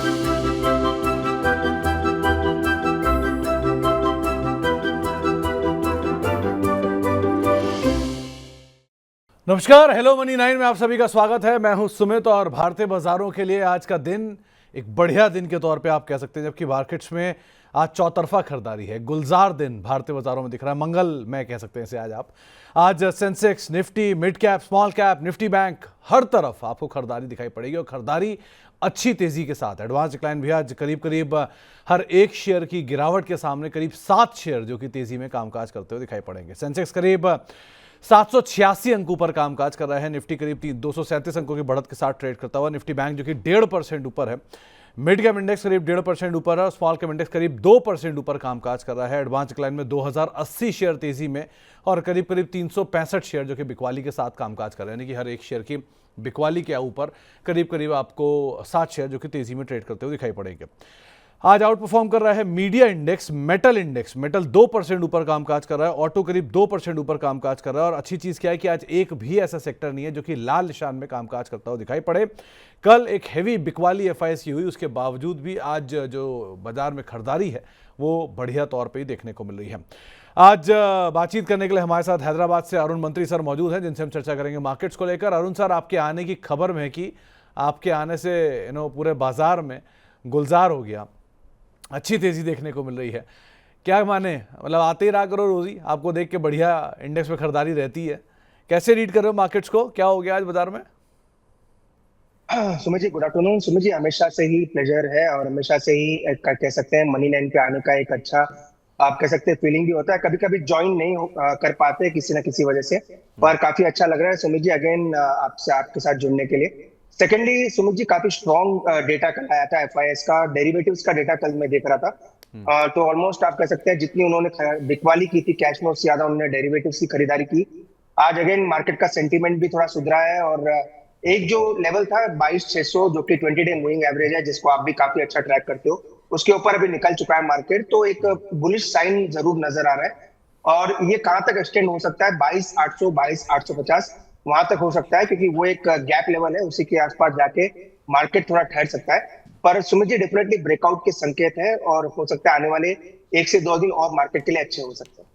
नमस्कार, hello money 9 में आप सभी का स्वागत है। मैं हूं सुमित और भारतीय बाजारों के लिए आज का दिन एक बढ़िया दिन के तौर पे आप कह सकते हैं, जबकि मार्केट्स में आज चौतरफा खरीदारी है। गुलजार दिन भारतीय बाजारों में दिख रहा है, मंगल मैं कह सकते हैं इसे आज Sensex, Nifty, mid cap, small cap, Nifty bank, हर तरफ आपको खरीदारी दिखाई पड़ेगी और खरीदारी अच्छी तेजी के साथ। एडवांस डिक्लाइन भी आज करीब हर एक शेयर की गिरावट के सामने करीब 7 शेयर जो कि तेजी में कामकाज करते हुए दिखाई पड़ेंगे। सेंसेक्स करीब 786 अंकों पर कामकाज कर रहा है। निफ्टी करीब 237 अंकों की बढ़त के साथ ट्रेड करता हुआ। निफ्टी बैंक जो कि 1.5% ऊपर है। मिड कैप इंडेक्स करीब 1.5% ऊपर है और स्मॉल कैप इंडेक्स करीब 2% ऊपर कामकाज कर रहा है। एडवांस डिक्लाइन में 2080 शेयर तेजी में और करीब 365 शेयर जो कि बिकवाली के साथ कामकाज कर रहे हैं, यानी कि हर एक शेयर की बिकवाली के ऊपर करीब आपको 7 शेयर जो कि तेजी में ट्रेड करते हुए दिखाई पड़ेंगे। आज आउट परफॉर्म कर रहा है मीडिया इंडेक्स, मेटल 2% ऊपर कामकाज कर रहा है, ऑटो करीब 2% ऊपर कामकाज कर रहा है। और अच्छी चीज क्या है कि आज एक भी ऐसा सेक्टर नहीं है जो कि लाल निशान में कामकाज करता हुआ दिखाई पड़े। कल एक हेवी बिकवाली एफआईएस की हुई, उसके बावजूद भी आज जो बाजार में खरीदारी है वो बढ़िया तौर पर ही देखने को मिल रही है। आज बातचीत करने के लिए हमारे साथ हैदराबाद से अरुण मंत्री सर मौजूद हैं, जिनसे हम चर्चा करेंगे मार्केट्स को लेकर। अरुण सर, आपके आने की खबर में कि आपके आने से पूरे बाजार में गुलजार हो गया, अच्छी तेजी देखने को मिल रही है। क्या माने, मतलब आते ही रहा करो रोजी, आपको देख के बढ़िया इंडेक्स में खरीदारी रहती है। कैसे रीड कर रहे हो मार्केट्स को, क्या हो गया आज बाजार में? Sumit ji, good afternoon. सुमित जी, हमेशा से ही प्लेजर है और हमेशा से ही कह सकते हैं मनी 9 पे आने का एक अच्छा आप कह सकते हैं फीलिंग भी होता है। कभी कभी ज्वाइन नहीं कर पाते किसी ना किसी वजह से, पर काफी अच्छा लग रहा है सुमित जी अगेन आपसे आपके साथ जुड़ने के लिए। सेकेंडली सुमित जी, काफी स्ट्रॉन्ग डेटा कल आया था एफआईएस का, डेरिवेटिव्स का डेटा कल मैं देख रहा था। तो ऑलमोस्ट आप कह सकते हैं जितनी उन्होंने बिकवाली की थी कैश में, उससे ज्यादा उन्होंने डेरिवेटिव्स की खरीदारी की। आज अगेन मार्केट का सेंटीमेंट भी थोड़ा सुधरा है और एक जो लेवल था 22,600 जो कि 20 डे मूविंग एवरेज है, जिसको आप भी काफी अच्छा ट्रैक करते हो, उसके ऊपर अभी निकल चुका है मार्केट। तो एक बुलिश साइन जरूर नजर आ रहा है और ये कहां तक एक्सटेंड हो सकता है, 22,800 22,850 वहां तक हो सकता है, क्योंकि वो एक गैप लेवल है, उसी के आसपास जाके मार्केट थोड़ा ठहर सकता है। पर सुमित जी, डेफिनेटली ब्रेकआउट के संकेत है और हो सकता है आने वाले 1 से 2 दिन और मार्केट के लिए अच्छे हो सकते हैं।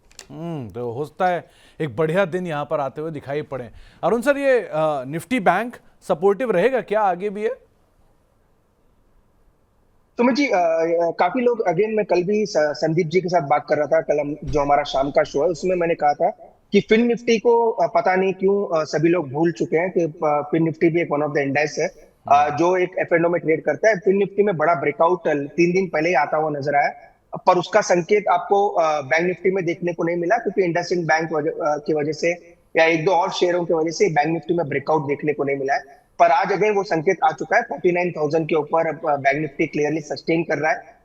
तो हो सकता है एक बढ़िया दिन यहाँ पर आते हुए दिखाई पड़े। अरुण सर, ये निफ्टी बैंक सपोर्टिव रहेगा क्या आगे भी है? सुमित जी, काफी लोग अगेन, मैं कल भी संदीप जी के साथ बात कर रहा था, कल जो हमारा शाम का शो है उसमें मैंने कहा था कि फिन निफ्टी को पता नहीं क्यों सभी लोग भूल चुके हैं कि फिन निफ्टी भी एक वन ऑफ द इंडेक्स है जो एक एफ&ओ में ट्रेड करता है। फिन निफ्टी में बड़ा ब्रेकआउट 3 दिन पहले ही आता हुआ नजर आया, पर उसका संकेत आपको बैंक निफ्टी में देखने को नहीं मिला, क्योंकि इंडसइंड बैंक की वजह से या एक दो और शेयरों की वजह से बैंक निफ्टी में ब्रेकआउट देखने को नहीं मिला है। पर आज अगेन वो संकेत आ चुका है, 49,000 के ऊपर बैंक निफ्टी क्लियरली सस्टेन कर रहा है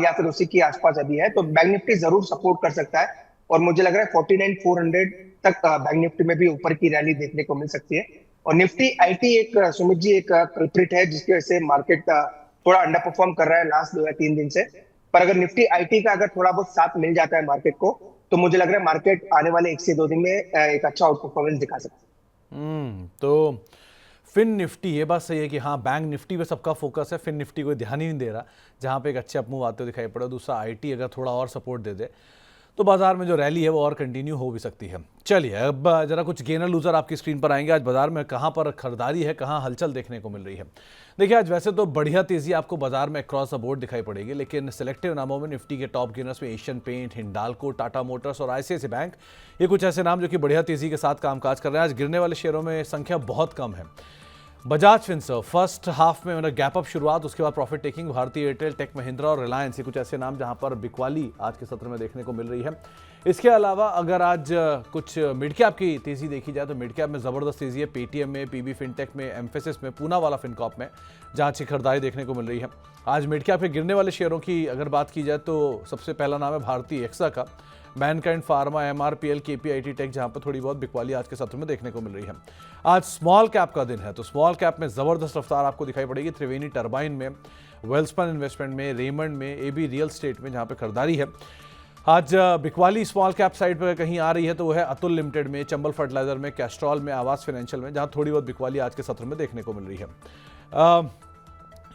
या फिर उसी के आसपास अभी है। तो बैंक निफ्टी जरूर सपोर्ट कर सकता है और मुझे लग रहा है 49,400 तक बैंक निफ्टी में भी ऊपर की रैली देखने को मिल सकती है। और निफ्टी आईटी एक सुमित जी एक कल्प्रिट है जिसकी वजह से मार्केट थोड़ा अंडर परफॉर्म कर रहा है लास्ट 2 या 3 दिन से। पर अगर निफ्टी आईटी का अगर थोड़ा बहुत साथ मिल जाता है मार्केट को, तो मुझे लग रहा है मार्केट आने वाले 1 से 2 दिन में एक अच्छा आउट परफॉर्मेंस दिखा सकता है। तो फिन निफ्टी, ये बात सही है कि हाँ, बैंक निफ्टी पे सबका फोकस है, फिन निफ्टी को ध्यान ही नहीं दे रहा, जहाँ पे एक अच्छे अपमूव आते हुए दिखाई पड़ा। दूसरा आईटी अगर थोड़ा और सपोर्ट दे दे तो बाजार में जो रैली है वो और कंटिन्यू हो भी सकती है। चलिए अब जरा कुछ गेनर लूजर आपकी स्क्रीन पर आएंगे। आज बाजार में कहाँ पर खरीदारी है, कहाँ हलचल देखने को मिल रही है। देखिए, आज वैसे तो बढ़िया तेजी आपको बाजार में क्रॉस द बोर्ड दिखाई पड़ेगी, लेकिन सिलेक्टिव नामों में निफ्टी के टॉप गेनर्स में Asian paint, Hindalco, Tata motors और आईसीआईसीआई बैंक, ये कुछ ऐसे नाम जो कि बढ़िया तेजी के साथ कामकाज कर रहे हैं। आज गिरने वाले शेयरों में संख्या बहुत कम है। बजाज फिनसर्व फर्स्ट हाफ में गैप अप शुरुआत, उसके बाद प्रॉफिट टेकिंग। भारतीय एयरटेल, टेक महिंद्रा और रिलायंस, ये कुछ ऐसे नाम जहां पर बिकवाली आज के सत्र में देखने को मिल रही है। इसके अलावा अगर आज कुछ मिड कैप की तेजी देखी जाए तो मिड कैप में जबरदस्त तेजी है। पेटीएम में, पीबी फिनटेक में, एम्फेसिस में, पूना वाला फिनकॉप में, जहां अच्छी खरीदारी देखने को मिल रही है। आज मिड कैप में गिरने वाले शेयरों की अगर बात की जाए तो सबसे पहला नाम है भारतीय एक्सा का, Mankind pharma, MRPL, KPIT tech, जहां पर थोड़ी बहुत बिकवाली आज के सत्र में देखने को मिल रही है। आज स्मॉल कैप का दिन है, तो स्मॉल कैप में जबरदस्त रफ्तार आपको दिखाई पड़ेगी। त्रिवेणी टरबाइन में, वेल्सपन इन्वेस्टमेंट में, रेमंड में, एबी रियल स्टेट में, जहां पर खरीदारी है। आज बिकवाली स्मॉल कैप साइड पर कहीं आ रही है तो वो है अतुल लिमिटेड में, चंबल फर्टिलाइजर में, कैस्ट्रॉल में, आवास फाइनेंशियल में, जहां थोड़ी बहुत बिकवाली आज के सत्र में देखने को मिल रही है।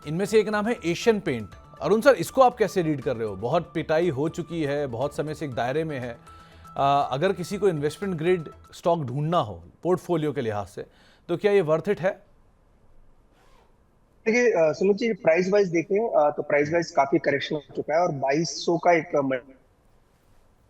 इनमें से एक नाम है एशियन पेंट। अरुण सर, इसको आप कैसे रीड कर रहे हो? बहुत पिटाई हो चुकी है, बहुत समय से एक दायरे में है। अगर किसी को इन्वेस्टमेंट ग्रेड स्टॉक ढूंढना हो पोर्टफोलियो के लिहाज से, तो क्या ये वर्थ इट है? देखिए सुमित जी, प्राइस वाइज देखें तो प्राइस वाइज काफी करेक्शन हो चुका है और 2200 का एक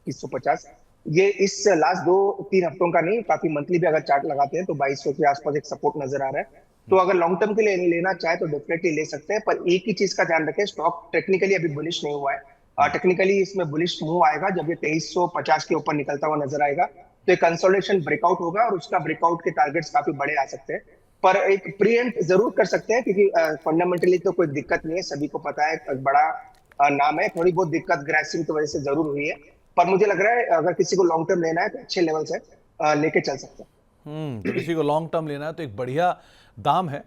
2150, ये इस लास्ट 2-3 हफ्तों का नहीं, काफी मंथली भी अगर चार्ट लगाते हैं तो 2200 के आसपास एक सपोर्ट नजर आ रहा है। तो अगर लॉन्ग टर्म के लिए लेना चाहे तो डेफिनेटली ले सकते हैं, पर एक ही चीज का ध्यान रखें, स्टॉक टेक्निकली अभी बुलिश नहीं हुआ है। टेक्निकली इसमें बुलिश मूव आएगा जब ये 2350 के ऊपर निकलता हुआ नजर आएगा, तो एक कंसोलिडेशन ब्रेकआउट होगा और उसका ब्रेकआउट के टारगेट्स काफी बड़े आ सकते हैं। पर एक प्रीएम्प्ट जरूर कर सकते हैं, क्योंकि फंडामेंटली तो कोई दिक्कत नहीं है, सभी को पता है, एक बड़ा नाम है। थोड़ी बहुत दिक्कत ग्रेसिंग की वजह से जरूर हुई है, पर मुझे लग रहा है अगर किसी को लॉन्ग टर्म लेना है तो अच्छे लेवल से लेके चल सकते हैं। तो किसी को लॉन्ग टर्म लेना है तो एक बढ़िया दाम है।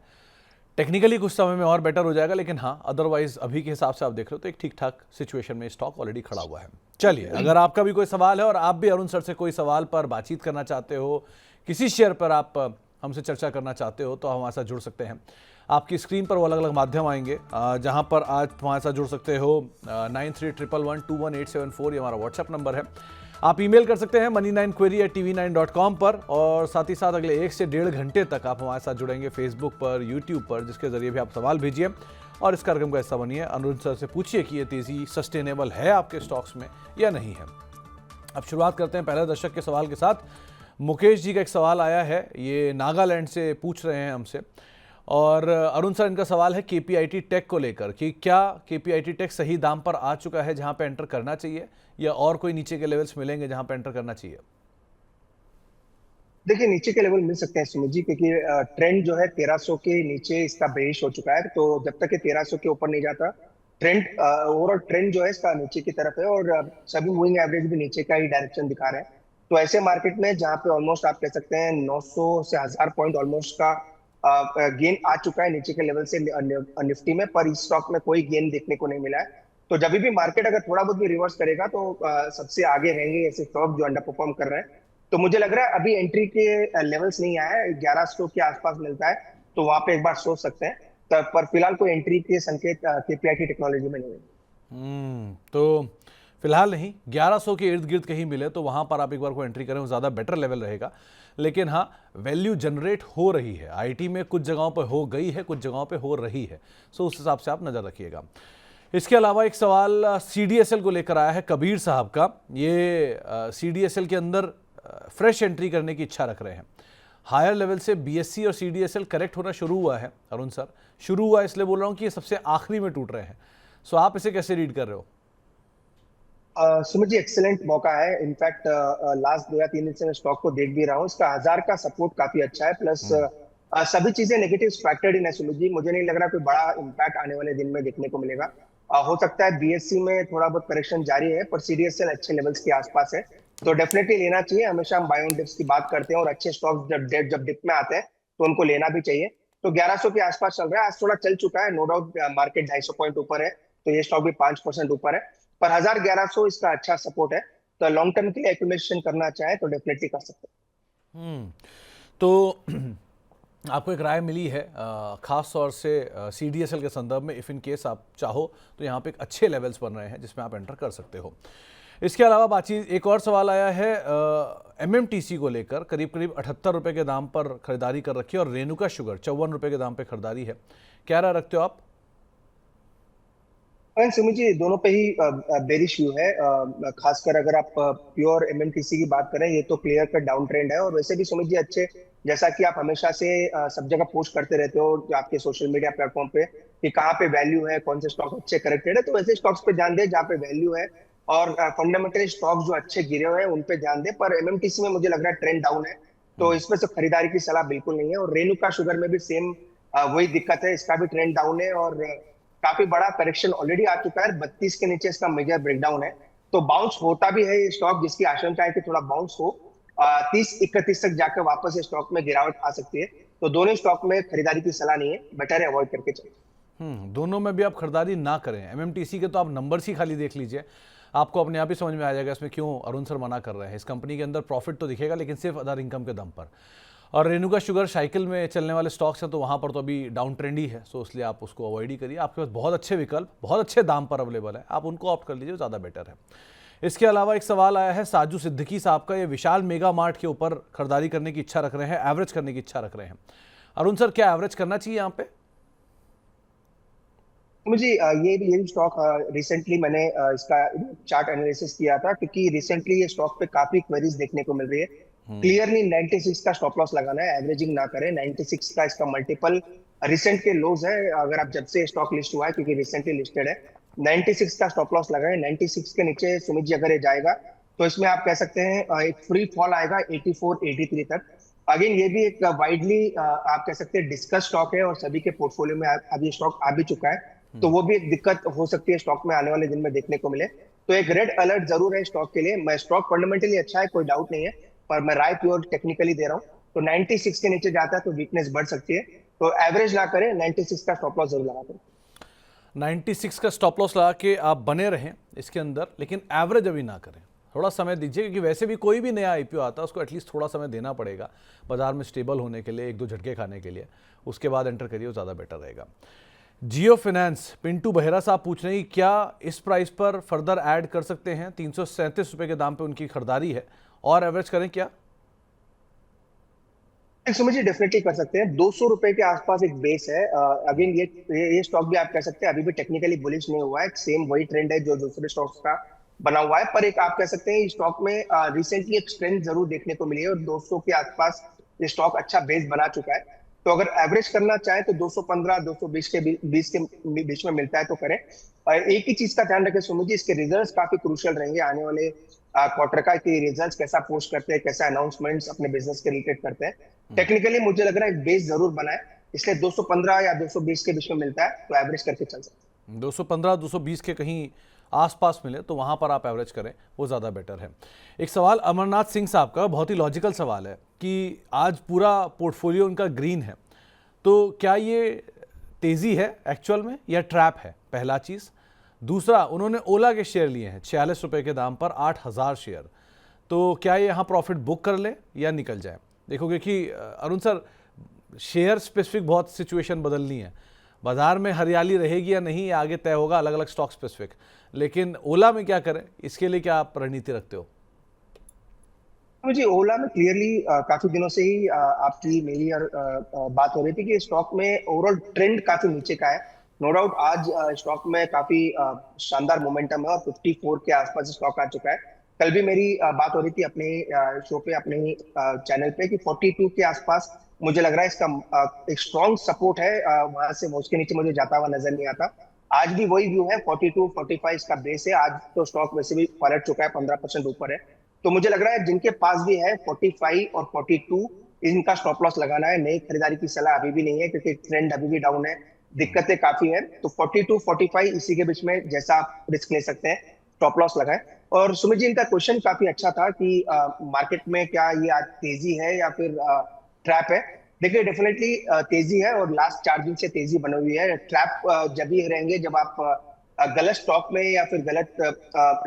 टेक्निकली कुछ समय में और बेटर हो जाएगा, लेकिन हाँ, अदरवाइज अभी के हिसाब से आप देख रहे हो तो एक ठीक ठाक सिचुएशन में स्टॉक ऑलरेडी खड़ा हुआ है। चलिए, अगर आपका भी कोई सवाल है और आप भी अरुण सर से कोई सवाल पर बातचीत करना चाहते हो, किसी शेयर पर आप हमसे चर्चा करना चाहते हो, तो हमारे साथ जुड़ सकते हैं। आपकी स्क्रीन पर वो अलग अलग माध्यम आएंगे जहां पर आज हमारे साथ जुड़ सकते हो। 9311121874 ये हमारा व्हाट्सएप नंबर है। आप ईमेल कर सकते हैं money9query@tv9.com पर, और साथ ही साथ अगले 1 से 1.5 घंटे तक आप हमारे साथ जुड़ेंगे फेसबुक पर, यूट्यूब पर, जिसके जरिए भी आप सवाल भेजिए और इस कार्यक्रम का हिस्सा बनिए। अरुण सर से पूछिए कि ये तेजी सस्टेनेबल है आपके स्टॉक्स में या नहीं है। अब शुरुआत करते हैं पहले दर्शक के सवाल के साथ। मुकेश जी का एक सवाल आया है, ये नागालैंड से पूछ रहे हैं हमसे, और अरुण सर, इनका सवाल है केपीआईटी टेक को लेकर कि क्या केपीआईटी टेक सही दाम पर आ चुका है जहां पे एंटर करना चाहिए, या और कोई नीचे के लेवल्स मिलेंगे जहां पे एंटर करना चाहिए? देखिए, नीचे के लेवल मिल सकते हैं सुमित जी, क्योंकि ट्रेंड जो है 1300 के नीचे इसका बेरिश हो चुका है। तो जब तक ये 1300 के ऊपर नहीं जाता, ट्रेंड ओवरऑल ट्रेंड जो है इसका नीचे की तरफ है, और सभी मूविंग एवरेज भी नीचे का ही डायरेक्शन दिखा रहे हैं। तो ऐसे मार्केट में जहाँ पे ऑलमोस्ट आप कह सकते हैं 900 से 1000 पॉइंट ऑलमोस्ट का गेन आ चुका है नीचे के लेवल से निफ्टी में, पर इस स्टॉक में कोई गेन देखने को नहीं मिला है। तो जब भी मार्केट अगर थोड़ा बहुत भी रिवर्स करेगा तो सबसे आगे रहेंगे ऐसे स्टॉक जो अंडर परफॉर्म कर रहे हैं। तो मुझे लग रहा है अभी एंट्री के लेवल्स नहीं आया है, 1100 के आसपास मिलता है, तो वहां पे एक बार सोच सकते हैं। पर फिलहाल कोई एंट्री के संकेत केपीआईटी टेक्नोलॉजी में नहीं है। तो फिलहाल नहीं, 1100 के इर्द गिर्द कहीं मिले तो वहां पर आप एक बार को एंट्री करें, वो ज़्यादा बेटर लेवल रहेगा। लेकिन हाँ, वैल्यू जनरेट हो रही है आईटी में, कुछ जगहों पर हो गई है, कुछ जगहों पे हो रही है, सो उस हिसाब से आप नज़र रखिएगा। इसके अलावा एक सवाल सीडीएसएल को लेकर आया है कबीर साहब का। ये सीडीएसएल के अंदर फ्रेश एंट्री करने की इच्छा रख रहे हैं। हायर लेवल से बीएससी और सीडीएसएल करेक्ट होना शुरू हुआ है। अरुण सर, शुरू हुआ इसलिए बोल रहा हूं कि ये सबसे आखिरी में टूट रहे हैं, सो आप इसे कैसे रीड कर रहे हो? सुमित जी, एक्सेलेंट मौका है। इनफैक्ट लास्ट 2 या 3 दिन से मैं स्टॉक को देख भी रहा हूँ, इसका 1000 का सपोर्ट काफी अच्छा है, प्लस सभी चीजें नेगेटिव फैक्टर्ड इन है सुमित जी। मुझे नहीं लग रहा कोई बड़ा इम्पैक्ट आने वाले दिन में देखने को मिलेगा। हो सकता है बीएससी में थोड़ा बहुत करेक्शन जारी है, पर सीडीएसएल अच्छे लेवल्स के आसपास है, तो डेफिनेटली लेना चाहिए। हमेशा हम बाय ऑन डिप्स की बात करते हैं, और अच्छे स्टॉक्स जब डिप में आते हैं तो उनको लेना भी चाहिए। तो 1100 के आसपास चल रहा है, आज थोड़ा चल चुका है, नो डाउट मार्केट 250 पॉइंट ऊपर है, तो ये स्टॉक भी 5% ऊपर है, पर 1100 इसका अच्छा सपोर्ट है। तो लॉन्ग टर्म के लिए एक्यूमुलेशन करना चाहे तो डेफिनेटली कर सकते हैं। तो आपको एक राय मिली है खास तौर से सीडीएसएल के संदर्भ में, इफ़ इन केस आप चाहो तो यहाँ पे एक अच्छे लेवल्स बन रहे हैं जिसमें आप एंटर कर सकते हो। इसके अलावा बातचीत, एक और सवाल आया है एमएमटीसी को लेकर। करीब करीब 78 रुपये के दाम पर खरीदारी कर रखी है, और रेणुका शुगर 54 रुपये के दाम पर खरीदारी है। क्या राय रखते हो आप? सुमित जी, दोनों पे ही बेरिश व्यू है। खासकर अगर आप प्योर एमएमटीसी की बात करें, ये तो क्लियर कट डाउन ट्रेंड है। और वैसे भी सुमित जी, अच्छे, जैसा कि आप हमेशा से सब जगह पोस्ट करते रहते हो आपके सोशल मीडिया प्लेटफॉर्म पे कि कहाँ पे वैल्यू है, कौन से स्टॉक अच्छे करेक्टेड है, तो वैसे स्टॉक्स पे ध्यान दे जहाँ पे वैल्यू है, और फंडामेंटल स्टॉक जो अच्छे गिरे हुए हैं उन पे ध्यान दे। पर एमएमटीसी में मुझे लग रहा है ट्रेंड डाउन है, तो इसमें से खरीदारी की सलाह बिल्कुल नहीं है। और रेणुका शुगर में भी सेम वही दिक्कत है, इसका भी ट्रेंड डाउन है, और काफी बड़ा करेक्शन ऑलरेडी आ चुका है। 32 के नीचे इसका मेजर ब्रेकडाउन है, तो बाउंस होता भी है ये स्टॉक, जिसकी आशंका है कि थोड़ा बाउंस हो, 30-31 तक जाकर वापस स्टॉक में गिरावट आ सकती है। तो दोनों स्टॉक में खरीदारी की सलाह नहीं है, बेटर है अवॉइड करके चलिए। दोनों में भी आप खरीदारी ना करें। एमएमटीसी के तो आप नंबर्स ही खाली देख लीजिए, आपको अपने आप ही समझ में आ जाएगा इसमें क्यों अरुण सर मना कर रहे हैं। इस कंपनी के अंदर प्रॉफिट तो दिखेगा, लेकिन सिर्फ अदर इनकम के दम पर। और रेणुका शुगर साइकिल में चलने वाले स्टॉक्स हैं तो वहाँ पर तो अभी डाउन ट्रेंड ही है, सो इसलिए आप उसको अवॉइड ही करिए। आपके पास बहुत अच्छे विकल्प बहुत अच्छे दाम पर अवेलेबल है, आप उनको ऑप्ट कर लीजिए, ज़्यादा बेटर है। इसके अलावा एक सवाल आया है साजू सिद्दीकी साहब का, ये विशाल मेगा मार्ट के ऊपर खरीदारी करने की इच्छा रख रहे हैं, एवरेज करने की इच्छा रख रहे हैं। अरुण सर, क्या एवरेज करना चाहिए यहाँ पे? मुझे ये भी स्टॉक रिसेंटली मैंने इसका चार्ट एनालिसिस किया था, क्योंकि रिसेंटली ये स्टॉक पे काफी क्वेरीज देखने को मिल रही है। क्लियरली 96 का स्टॉप लॉस लगाना है, एवरेजिंग ना करें। 96 का इसका मल्टीपल रिसेंट के लोज है, अगर आप जब से स्टॉक लिस्ट हुआ है, क्योंकि रिसेंटली लिस्टेड है। 96 का स्टॉप लॉस लगाएं। 96 के नीचे सुमित जी अगर ये जाएगा तो इसमें आप कह सकते हैं एक फ्री फॉल आएगा 84 83 तक। अगेन ये भी एक वाइडली आप कह सकते हैं डिस्कस स्टॉक है, और सभी के पोर्टफोलियो में अब ये स्टॉक आ भी चुका है, तो वो भी एक दिक्कत हो सकती है स्टॉक में आने वाले दिन में देखने को मिले। तो एक रेड अलर्ट जरूर है स्टॉक के लिए। मैं स्टॉक फंडामेंटली अच्छा है, कोई डाउट नहीं है, पर मैं राय प्योर टेक्निकली दे रहा हूँ। तो 96 के नीचे जाता है तो वीकनेस बढ़ सकती है, तो एवरेज ना करें, 96 का स्टॉप लॉस जरूर लगा करें। 96 का स्टॉप लॉस लगा के आप बने रहें इसके अंदर, लेकिन एवरेज अभी ना करें, थोड़ा समय दीजिए, क्योंकि वैसे भी कोई भी नया आईपीओ आता है उसको एटलीस्ट थोड़ा समय देना पड़ेगा बाजार में स्टेबल होने के लिए, एक दो झटके खाने के लिए, उसके बाद एंटर करिए, वो ज़्यादा बेटर रहेगा। जियो फाइनेंस, पिंटू बेहरा साहब पूछ रहे हैं कि क्या इस प्राइस पर फर्दर ऐड कर सकते हैं? 337 रुपये के दाम पे उनकी खरीदारी है, और एवरेज करें क्या? समझिए डेफिनेटली कर सकते हैं। 200 रुपए के आसपास एक बेस है। अगेन ये स्टॉक भी आप कह सकते हैं अभी भी टेक्निकली बुलिश नहीं हुआ है, सेम वही ट्रेंड है जो दूसरे स्टॉक्स का बना हुआ है, पर एक आप कह सकते हैं स्टॉक में रिसेंटली एक स्ट्रेंथ जरूर देखने को मिली है, और 200 के आसपास ये स्टॉक अच्छा बेस बना चुका है। तो अगर एवरेज करना चाहे तो 215 220 के बीच में मिलता है तो करें। और एक ही चीज का ध्यान रखें सुमित जी, इसके रिजल्ट्स काफी क्रूशियल रहेंगे आने वाले क्वार्टर का, कि रिजल्ट्स कैसा पोस्ट करते हैं, कैसा अनाउंसमेंट्स अपने बिजनेस के रिलेटेड करते हैं। टेक्निकली मुझे लग रहा है एक बेस जरूर बना है, इसलिए 215 या 220 के बीच में मिलता है तो एवरेज करके चल सकते हैं। 215 220 के कहीं आसपास मिले तो वहाँ पर आप एवरेज करें, वो ज़्यादा बेटर है। एक सवाल अमरनाथ सिंह साहब का, बहुत ही लॉजिकल सवाल है कि आज पूरा पोर्टफोलियो उनका ग्रीन है, तो क्या ये तेज़ी है एक्चुअल में या ट्रैप है? पहला चीज़। दूसरा, उन्होंने ओला के शेयर लिए हैं 46 रुपये के दाम पर, 8000 शेयर, तो क्या ये यहाँ प्रॉफिट बुक कर लें या निकल जाए? देखोगे कि अरुण सर, शेयर स्पेसिफिक बहुत सिचुएशन बदलनी है, बाजार में हरियाली रहेगी या नहीं ये आगे तय होगा, अलग अलग स्टॉक स्पेसिफिक। लेकिन ओला में क्या करें, इसके लिए क्या आप रणनीति रखते हो? मुझे ओला में क्लियरली काफी दिनों से ही आपकी मेरी और बात हो रही थी कि स्टॉक में ओवरऑल ट्रेंड काफी नीचे का है। नो डाउट आज स्टॉक में काफी शानदार मोमेंटम है, और 54 के आसपास स्टॉक आ चुका है। कल भी मेरी बात हो रही थी अपने शो पे, अपने चैनल पे, कि 42 के आसपास मुझे लग रहा है इसका एक स्ट्रॉन्ग सपोर्ट है। वहां से उसके नीचे मुझे जाता हुआ नजर नहीं आता। आज भी वही व्यू है, 42 45 इसका बेस है। आज तो स्टॉक वैसे भी पलट चुका है, 15% ऊपर है। तो मुझे लग रहा है जिनके पास भी है 45 और 42, इनका स्टॉप लॉस लगाना है। नई खरीदारी की सलाह अभी भी नहीं है, क्योंकि ट्रेंड अभी भी डाउन है, दिक्कतें काफी है। तो 42 45 इसी के बीच में जैसा आप रिस्क ले सकते हैं, स्टॉप लॉस लगाएं। और सुमित जी, इनका क्वेश्चन काफी अच्छा था कि मार्केट में क्या ये आज तेजी है या फिर ट्रैप है। देखिए डेफिनेटली तेजी है, और लास्ट 4 दिन से तेजी बनी हुई है। ट्रैप जब भी रहेंगे जब आप गलत स्टॉक में या फिर गलत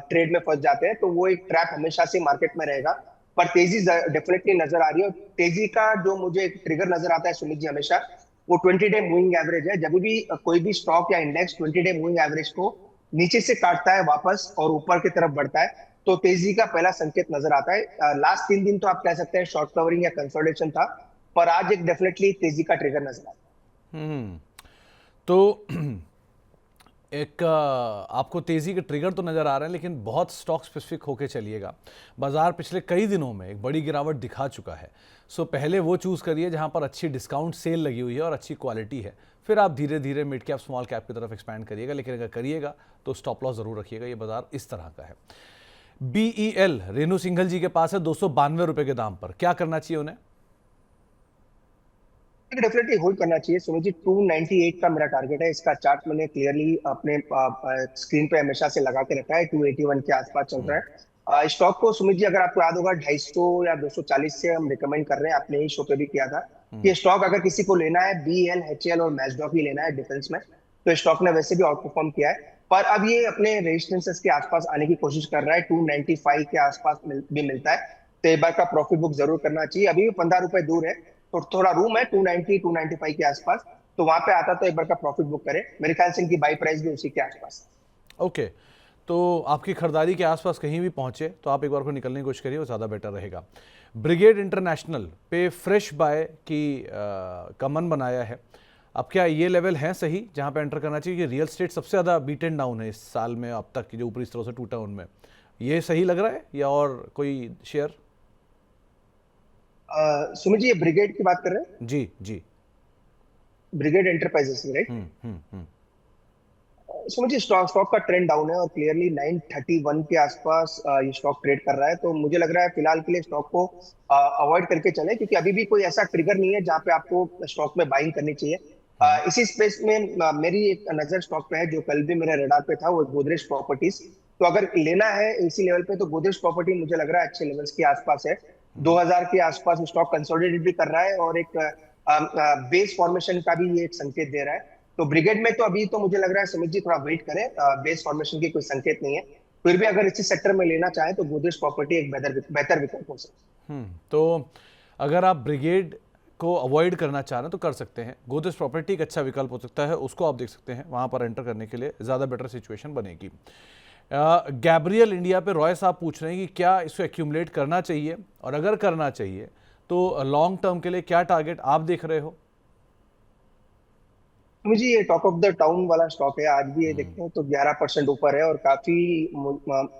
ट्रेड में फंस जाते हैं, तो वो एक ट्रैप हमेशा से मार्केट में रहेगा। पर तेजी डेफिनेटली नजर आ रही है, और तेजी का जो मुझे एक ट्रिगर नजर आता है सुमित जी हमेशा, वो 20 डे मूविंग एवरेज है। जब भी कोई भी स्टॉक या इंडेक्स 20 डे मूविंग एवरेज को नीचे से काटता है वापस और ऊपर की तरफ बढ़ता है, तो तेजी का पहला संकेत नजर आता है। लास्ट 3 दिन तो आप कह सकते हैं शॉर्ट कवरिंग या कंसोलिडेशन था, पर आज एक डेफिनेटली तेजी का ट्रिगर नजर आता है। तो एक आपको तेज़ी के ट्रिगर तो नज़र आ रहे हैं, लेकिन बहुत स्टॉक स्पेसिफिक होके चलिएगा। बाजार पिछले कई दिनों में एक बड़ी गिरावट दिखा चुका है, सो पहले वो चूज़ करिए जहां पर अच्छी डिस्काउंट सेल लगी हुई है और अच्छी क्वालिटी है, फिर आप धीरे धीरे मिड कैप स्मॉल कैप की तरफ एक्सपैंड करिएगा। लेकिन अगर करिएगा तो स्टॉप लॉस ज़रूर रखिएगा, ये बाजार इस तरह का है। BEL रेणु सिंघल जी के पास है 292 रुपये के दाम पर, क्या करना चाहिए उन्हें? डेफिनेटली होल्ड करना चाहिए सुमित जी। 298 का मेरा टारगेट है। इसका चार्ट मैंने क्लियरली अपने स्क्रीन पे हमेशा से लगा के रखा है, 281 के आसपास चल रहा है। स्टॉक को सुमित जी अगर आपको याद होगा 250 या 240 से हम रिकमेंड कर रहे हैं, आपने ही शो पे भी किया था कि स्टॉक अगर किसी को लेना है BEL HAL और मैस्डॉक ही लेना है डिफेंस में, तो स्टॉक ने वैसे भी आउट परफॉर्म किया है। पर अब ये अपने रेजिस्टेंसेस के आसपास आने की कोशिश कर रहा है, 295 के आसपास भी मिलता है, तो एक बार का प्रॉफिट बुक जरूर करना चाहिए। अभी भी 15 रुपए दूर है, थोड़ा रूम है 290 295 के आसपास, तो वहां पे आता तो एक बार का प्रॉफिट बुक करे। मेरे ख्याल से इनकी बाई प्राइस भी उसी के आसपास। ओके, तो आपकी खरीदारी के आसपास कहीं भी पहुंचे तो आप एक बार को निकलने की कोशिश करिए, वो ज़्यादा बेटर रहेगा। ब्रिगेड इंटरनेशनल पे फ्रेश बाय का मन बनाया है। अब क्या ये लेवल है सही जहां पे एंटर करना चाहिए? कि रियल स्टेट सबसे ज़्यादा बीटन डाउन है इस साल में अब तक की, जो ऊपरी स्तरों से टूटा उनमें, ये सही लग रहा है या और कोई शेयर? सुमित जी, ये ब्रिगेड की बात कर रहे हैं? जी जी। Brigade Enterprises, right? Hmm. Sumit ji, stock stock का ट्रेंड डाउन है और क्लियरली 931 के आसपास ये स्टॉक ट्रेड कर रहा है। तो मुझे लग रहा है फिलहाल के लिए स्टॉक को अवॉइड करके चले, क्योंकि अभी भी कोई ऐसा ट्रिगर नहीं है जहां पे आपको स्टॉक में बाइंग करनी चाहिए। इसी स्पेस में मेरी एक नजर स्टॉक पे है जो कल भी मेरे रडार पे था, वो गोदरेज प्रॉपर्टीज। तो अगर लेना है इसी लेवल पे तो गोदरेज प्रॉपर्टी मुझे लग रहा है अच्छे लेवल्स के आसपास है। 2000 के आसपास स्टॉक कंसोलिडेट भी कर रहा है और एक बेस फॉर्मेशन का भी ये एक संकेत दे रहा है। तो ब्रिगेड में तो अभी तो मुझे लग रहा है सुमित जी थोड़ा वेट करें, बेस फॉर्मेशन की कोई संकेत नहीं है। फिर भी अगर इसी सेक्टर में लेना चाहे तो गोदरेज प्रॉपर्टी एक बेहतर विकल्प हो सकता है। तो अगर आप ब्रिगेड को अवॉइड करना चाह रहे हैं तो कर सकते हैं। गोदरेज प्रॉपर्टी एक अच्छा विकल्प हो सकता है, उसको आप देख सकते हैं, वहाँ पर एंटर करने के लिए ज़्यादा बेटर सिचुएशन बनेगी। गैब्रियल इंडिया पे रॉय साहब पूछ रहे हैं कि क्या इसको एक्यूमुलेट करना चाहिए, और अगर करना चाहिए तो लॉन्ग टर्म के लिए क्या टारगेट आप देख रहे हो? मुझे ये टॉक ऑफ द टाउन वाला स्टॉक है, आज भी ये देखते हैं तो 11% ऊपर है और काफी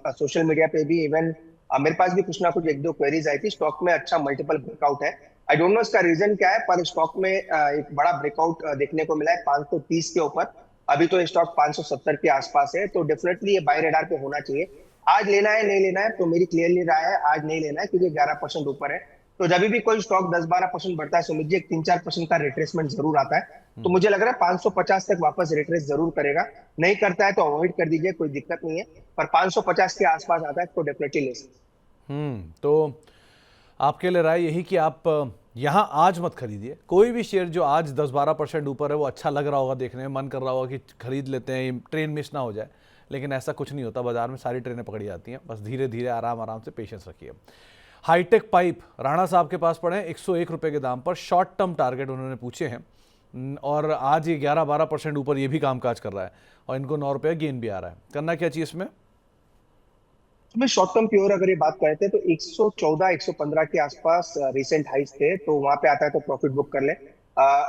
सोशल मीडिया पे भी इवन मेरे पास भी कुछ ना कुछ एक दो क्वेरीज आई थी। स्टॉक में अच्छा मल्टीपल ब्रेकआउट है। आई डोंट नो इसका रीजन क्या है, पर स्टॉक में एक बड़ा ब्रेकआउट देखने को मिला है 530 के ऊपर। अभी तो स्टॉक 570 के आसपास है, तो डेफिनेटली ये बाय रेडार पे होना चाहिए। आज लेना है नहीं लेना है तो मेरी क्लियरली राय है आज नहीं लेना है, क्योंकि 11% ऊपर है। तो जब भी कोई स्टॉक 10-12% बढ़ता है सुमित जी, एक 3-4% का रिट्रेसमेंट जरूर आता है। तो मुझे लग रहा है 550 तक वापस रिट्रेस जरूर करेगा। नहीं करता है तो अवॉइड कर दीजिए, कोई दिक्कत नहीं है। पर 550 के आसपास आता है तो डेफिनेटली ले सकते तो आपके लिए राय यही कि आप यहाँ आज मत खरीदिए कोई भी शेयर। जो आज 10-12% ऊपर है वो अच्छा लग रहा होगा, देखने में मन कर रहा होगा कि खरीद लेते हैं, ट्रेन मिस ना हो जाए, लेकिन ऐसा कुछ नहीं होता। बाजार में सारी ट्रेनें पकड़ी जाती हैं, बस धीरे धीरे आराम आराम से पेशेंस रखिए। हाईटेक पाइप राणा साहब के पास पड़े 101 रुपये के दाम पर, शॉर्ट टर्म टारगेट उन्होंने पूछे हैं और आज ये 11-12% ऊपर ये भी कामकाज कर रहा है और इनको 9 रुपये गेन भी आ रहा है। करना क्या चाहिए इसमें? हैं। शॉर्ट टर्म प्योर अगर ये बात करते हैं तो 114 115 के आसपास रिसेंट हाइस थे, तो वहां पे आता है तो प्रॉफिट बुक कर ले।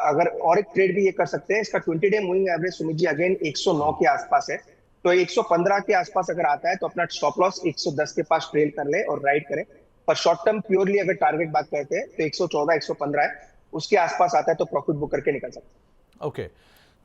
अगर और एक ट्रेड भी ये कर सकते हैं, इसका 20 day moving average Sumit ji again 109 के आसपास है। तो 115 के आसपास अगर आता है तो अपना स्टॉप लॉस 110 के पास ट्रेल कर ले और राइड करे। पर शॉर्ट टर्म प्योरली अगर टारगेट बात करते हैं तो 114 115 है, उसके आसपास आता है तो प्रॉफिट बुक करके निकल सकते हैं। ओके,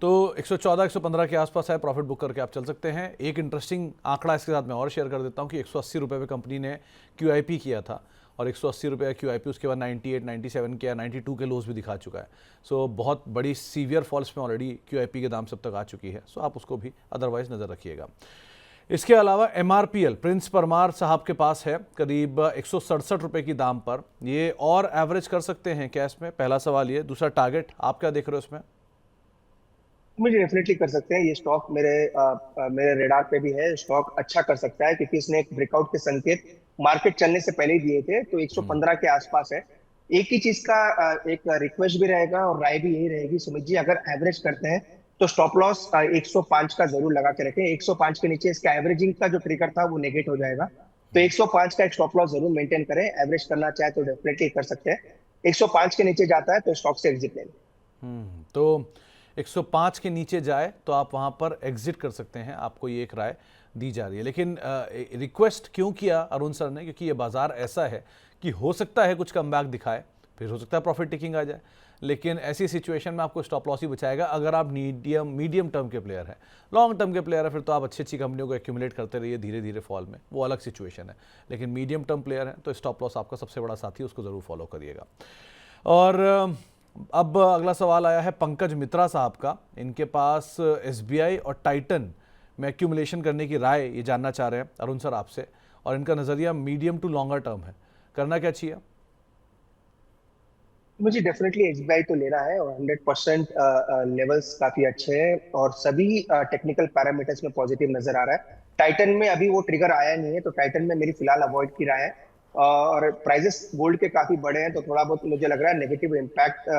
तो 114 115 के आसपास है, प्रॉफिट बुक करके आप चल सकते हैं। एक इंटरेस्टिंग आंकड़ा इसके साथ मैं और शेयर कर देता हूं कि 180 रुपये में कंपनी ने QIP किया था और 180 रुपये का QIP उसके बाद 98 97 के 92 के लोज भी दिखा चुका है। सो बहुत बड़ी सीवियर फॉल्स में ऑलरेडी QIP के दाम सब तक आ चुकी है। सो आप उसको भी अदरवाइज नज़र रखिएगा। इसके अलावा MRPL प्रिंस परमार साहब के पास है करीब 167 रुपये की दाम पर। ये और एवरेज कर सकते हैं क्या इसमें? पहला सवाल ये। दूसरा, टारगेट आप क्या देख रहे हो इसमें? मुझे डेफिनेटली कर सकते हैं। ये स्टॉक मेरे रेडार पे भी है। स्टॉक अच्छा कर सकता है क्योंकि इसने एक ब्रेकआउट के संकेत मार्केट चलने से पहले ही दिए थे, तो 115 के आसपास है। एक ही चीज का एक रिक्वेस्ट भी रहेगा और राय भी यही रहेगी सुमित जी, अगर एवरेज करते हैं तो स्टॉप लॉस 105 का जरूर लगा के रखें। 105 के नीचे इसका एवरेजिंग का जो ट्रिगर था वो नेगेट हो जाएगा। तो 105 का एक स्टॉप लॉस जरूर मेंटेन करें। एवरेज करना चाहे तो डेफिनेटली कर सकते हैं। 105 के नीचे जाता है तो स्टॉक से एग्जिट ले लें। तो 105 के नीचे जाए तो आप वहाँ पर एग्जिट कर सकते हैं, आपको ये एक राय दी जा रही है। लेकिन रिक्वेस्ट क्यों किया अरुण सर ने? क्योंकि ये बाज़ार ऐसा है कि हो सकता है कुछ कमबैक दिखाए, फिर हो सकता है प्रॉफिट टेकिंग आ जाए, लेकिन ऐसी सिचुएशन में आपको स्टॉप लॉस ही बचाएगा अगर आप मीडियम टर्म के प्लेयर हैं। लॉन्ग टर्म के प्लेयर है फिर तो आप अच्छी अच्छी कंपनियों को एक्यूमुलेट करते रहिए धीरे धीरे फॉल में, वो अलग सिचुएशन है। लेकिन मीडियम टर्म प्लेयर है तो स्टॉप लॉस आपका सबसे बड़ा साथी, उसको ज़रूर फॉलो करिएगा। और अब अगला सवाल आया है पंकज मित्रा साहब का। इनके पास SBI और टाइटन में एक्यूमुलेशन करने की राय ये जानना चाह रहे हैं अरुण सर आपसे, और इनका नज़रिया मीडियम टू लॉन्गर टर्म है। करना क्या चाहिए? मुझे डेफिनेटली SBI तो लेना है और 100% लेवल्स काफी अच्छे हैं और सभी टेक्निकल पैरामीटर्स में पॉजिटिव नजर आ रहा है। टाइटन में अभी वो ट्रिगर आया नहीं है, तो टाइटन में मेरी फिलहाल अवॉइड की राय है। और प्राइजेस गोल्ड के काफी बड़े हैं, तो थोड़ा बहुत मुझे लग रहा है नेगेटिव इम्पैक्ट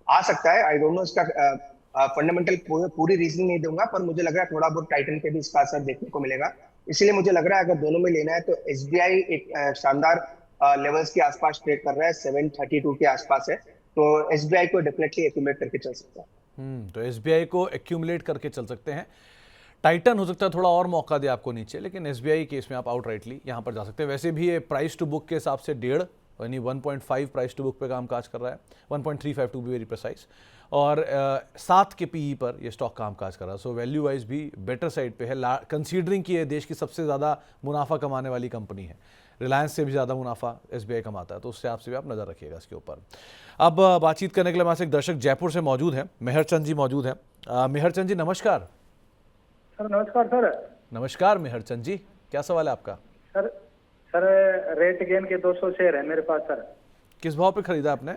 आ सकता है। आई डोंट नो इसका फंडामेंटल पूरी रीजनिंग नहीं दूंगा, पर मुझे लग रहा है थोड़ा बहुत टाइटन पे भी इसका असर देखने को मिलेगा। इसीलिए मुझे लग रहा है अगर दोनों में लेना है तो एसबीआई एक शानदार लेवल्स के आसपास ट्रेड कर रहा है, 732 के आसपास है, तो एसबीआई को डेफिनेटली एक्यूमुलेट करके चल सकता है। तो एसबीआई को एक्यूमुलेट करके चल सकते हैं। टाइटन हो सकता है थोड़ा और मौका दे आपको नीचे, लेकिन एसबीआई केस में आप आउटराइटली यहाँ पर जा सकते हैं। वैसे भी ये प्राइस टू बुक के हिसाब से 1.5 यानी 1.5 प्राइस टू बुक पे काम काज कर रहा है, 1.35 टू बी वेरी प्रिसाइज, और 7 के पीई पर ये स्टॉक काम काज कर रहा है। सो वैल्यू वाइज भी बेटर साइड पे है, कंसीडरिंग कि ये देश की सबसे ज़्यादा मुनाफा कमाने वाली कंपनी है। रिलायंस से भी ज़्यादा मुनाफा एसबीआई कमाता है, तो उससे आपसे भी आप नज़र रखिएगा इसके ऊपर। अब बातचीत करने के लिए हमारे एक दर्शक जयपुर से मौजूद हैं, मेहरचंद जी मौजूद हैं। मेहरचंद जी नमस्कार। सर नमस्कार सर। नमस्कार मेहरचंद जी, क्या सवाल है आपका? सर सर रेट गेन के 200 शेयर है मेरे पास सर। किस भाव पे खरीदा आपने?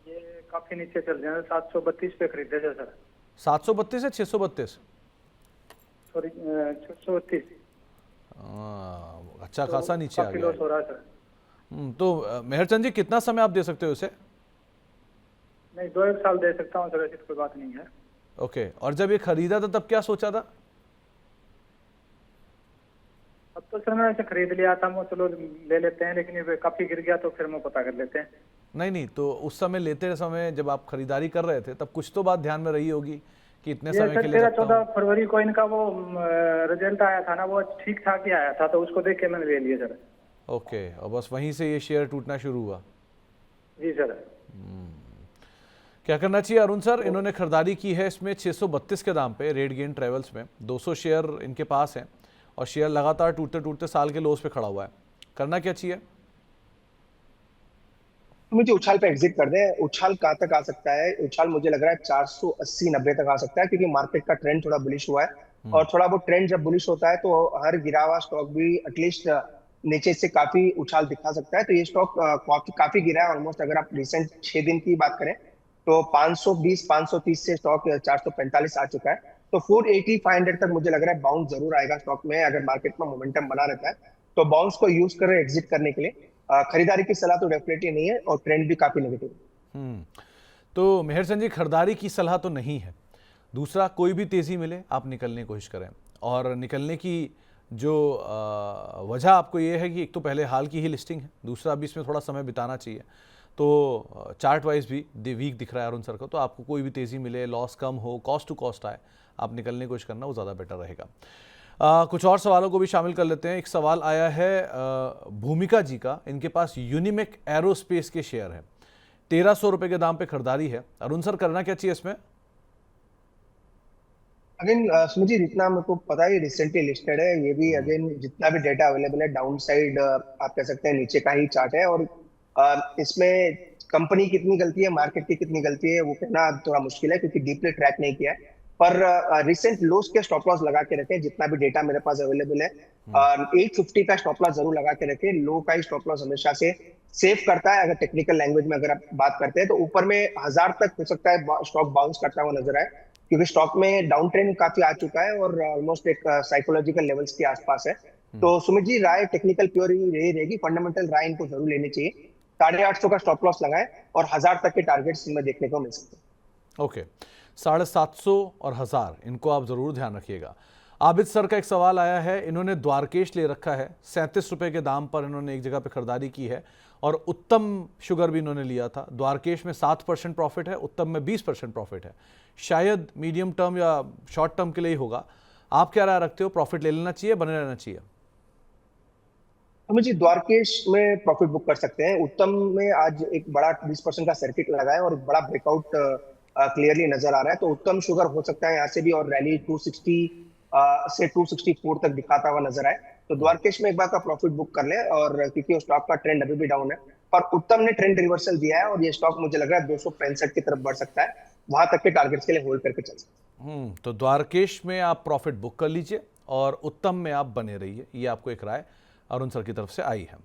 ये काफी नीचे चल रहे हैं, 732 पे खरीदे थे सर। 732 है 632? सॉरी 632। अच्छा खासा नीचे आ काफी गया लॉस हो रहा है सर। तो मेहरचंद जी कितना समय आप दे सकते हो इसे? नहीं 2-1 साल दे सकता हूँ सर, ऐसी कोई बात नहीं है। ओके, और जब ये खरीदा था तब क्या सोचा था? अब तो सर मैं ऐसे खरीद लिया था, मैं चलो ले लेते हैं, लेकिन ये काफी गिर गया तो फिर मैं पता कर लेते हैं। नहीं, तो उस समय लेते समय जब आप खरीदारी कर रहे थे तब कुछ तो बात ध्यान में रही होगी कि इतने समय के लिए रखता हूं। 13-14 फरवरी को इनका वो रिजल्ट आया था ना, वो ठीक ठाक ही आया था, तो उसको देख के मैंने ले लिया सर। ओके, और बस वहीं से ये शेयर टूटना शुरू हुआ? जी सर। क्या करना चाहिए अरुण सर? इन्होंने खरीदारी की है इसमें 632 के दाम पे रेड गेन ट्रेवल्स में, 200 शेयर इनके पास हैं और शेयर लगातार टूटते टूटते साल के लोस पे खड़ा हुआ है। करना क्या चाहिए? मुझे उछाल पे एग्जिट कर दे। उछाल कहाँ तक आ सकता है? उछाल मुझे लग रहा है 480-90 तक आ सकता है, क्योंकि मार्केट का ट्रेंड थोड़ा बुलिश हुआ है और थोड़ा बहुत ट्रेंड जब बुलिश होता है तो हर गिरा हुआ स्टॉक भी एटलीस्ट नीचे से काफी उछाल दिखा सकता है। तो ये स्टॉक काफी गिरा है ऑलमोस्ट। अगर आप रिसेंट 6 दिन की बात करें तो 520-530 से स्टॉक 445 आ चुका है। तो 480-500 तक मुझे लग रहा है बाउंस जरूर आएगा स्टॉक में, अगर मार्केट में मोमेंटम बना रहता है। तो बाउंस को यूज करें एग्जिट करने के लिए। खरीदारी की सलाह तो डेफिनेटली नहीं है, और ट्रेंड भी काफी नेगेटिव है। तो मेहरचंद जी खरीदारी की सलाह तो नहीं है। दूसरा, कोई भी तेजी मिले आप निकलने की कोशिश करें, और निकलने की जो वजह आपको ये है कि एक तो पहले हाल की ही लिस्टिंग है, दूसरा अभी इसमें थोड़ा समय बिताना चाहिए। तो चार्ट वाइज भी वीक दिख रहा है अरुण सर को, तो आपको कोई भी तेज़ी मिले, लॉस कम हो, कॉस्ट टू कॉस्ट आए, आप निकलने की कोशिश करना वो ज़्यादा बेटर रहेगा। कुछ और सवालों को भी शामिल कर लेते हैं। एक सवाल आया है भूमिका जी का, इनके पास यूनिमेक एरोस्पेस के शेयर हैं, 1300 रुपये के दाम पे खरीदारी है। अरुण सर करना क्या चाहिए इसमें? अगेन सुमित जी, जितना मेरे को पता है रिसेंटली लिस्टेड है, ये भी अगेन जितना भी डेटा अवेलेबल है डाउन साइड आप कह सकते हैं नीचे का ही चार्ट है। और इसमें कंपनी कितनी गलती है, मार्केट की कितनी गलती है, वो कहना थोड़ा मुश्किल है, क्योंकि डीपली ट्रैक नहीं किया है। पर रिसेंट लोस के स्टॉप लॉस लगा के रखे, जितना भी डेटा मेरे पास अवेलेबल है। 850 का स्टॉप लॉस जरूर लगा के रखे। लो का ही स्टॉप लॉस हमेशा से सेव करता है। अगर टेक्निकल लैंग्वेज में अगर आप बात करते हैं तो ऊपर में 1000 तक हो सकता है स्टॉक बाउंस करता हुआ नजर आए, क्योंकि स्टॉक में डाउन ट्रेंड काफी आ चुका है और ऑलमोस्ट एक साइकोलॉजिकल लेवल्स के आसपास है। तो सुमित जी, राय टेक्निकल प्योर यही रहेगी, फंडामेंटल राय इनको जरूर लेनी चाहिए। 850 का स्टॉप लॉस लगाए और 1000 तक के टारगेट्स इनमें देखने को मिल सकते हैं। ओके, 750 और 1000 इनको आप जरूर ध्यान रखिएगा। आबिद सर का एक सवाल आया है, इन्होंने द्वारकेश ले रखा है, 37 रुपये के दाम पर इन्होंने एक जगह पे खरीदारी की है, और उत्तम शुगर भी इन्होंने लिया था। द्वारकेश में 7% प्रॉफिट है, उत्तम में 20% प्रॉफिट है। शायद मीडियम टर्म या शॉर्ट टर्म के लिए ही होगा। आप क्या राय रखते हो, प्रॉफिट ले लेना चाहिए, बने रहना चाहिए? हमें जी द्वारकेश में प्रॉफिट बुक कर सकते हैं। उत्तम में आज एक बड़ा 20% का सर्किट लगा है और एक बड़ा ब्रेकआउट क्लियरली नजर आ रहा है। तो उत्तम शुगर हो सकता है यहाँ से भी और रैली 260 से 264 तक दिखाता हुआ नजर आए। तो द्वारकेश में एक बार का प्रॉफिट बुक कर ले, और क्योंकि स्टॉक का ट्रेंड अभी भी डाउन है, और उत्तम ने ट्रेंड रिवर्सल दिया है और ये स्टॉक मुझे लग रहा है 265 की तरफ बढ़ सकता है, वहां तक के टारगेट्स के लिए होल्ड करके चल सकते हैं। तो द्वारकेश में आप प्रॉफिट बुक कर लीजिए और उत्तम में आप बने रहिए, ये आपको एक राय अरुण सर की तरफ से आई है।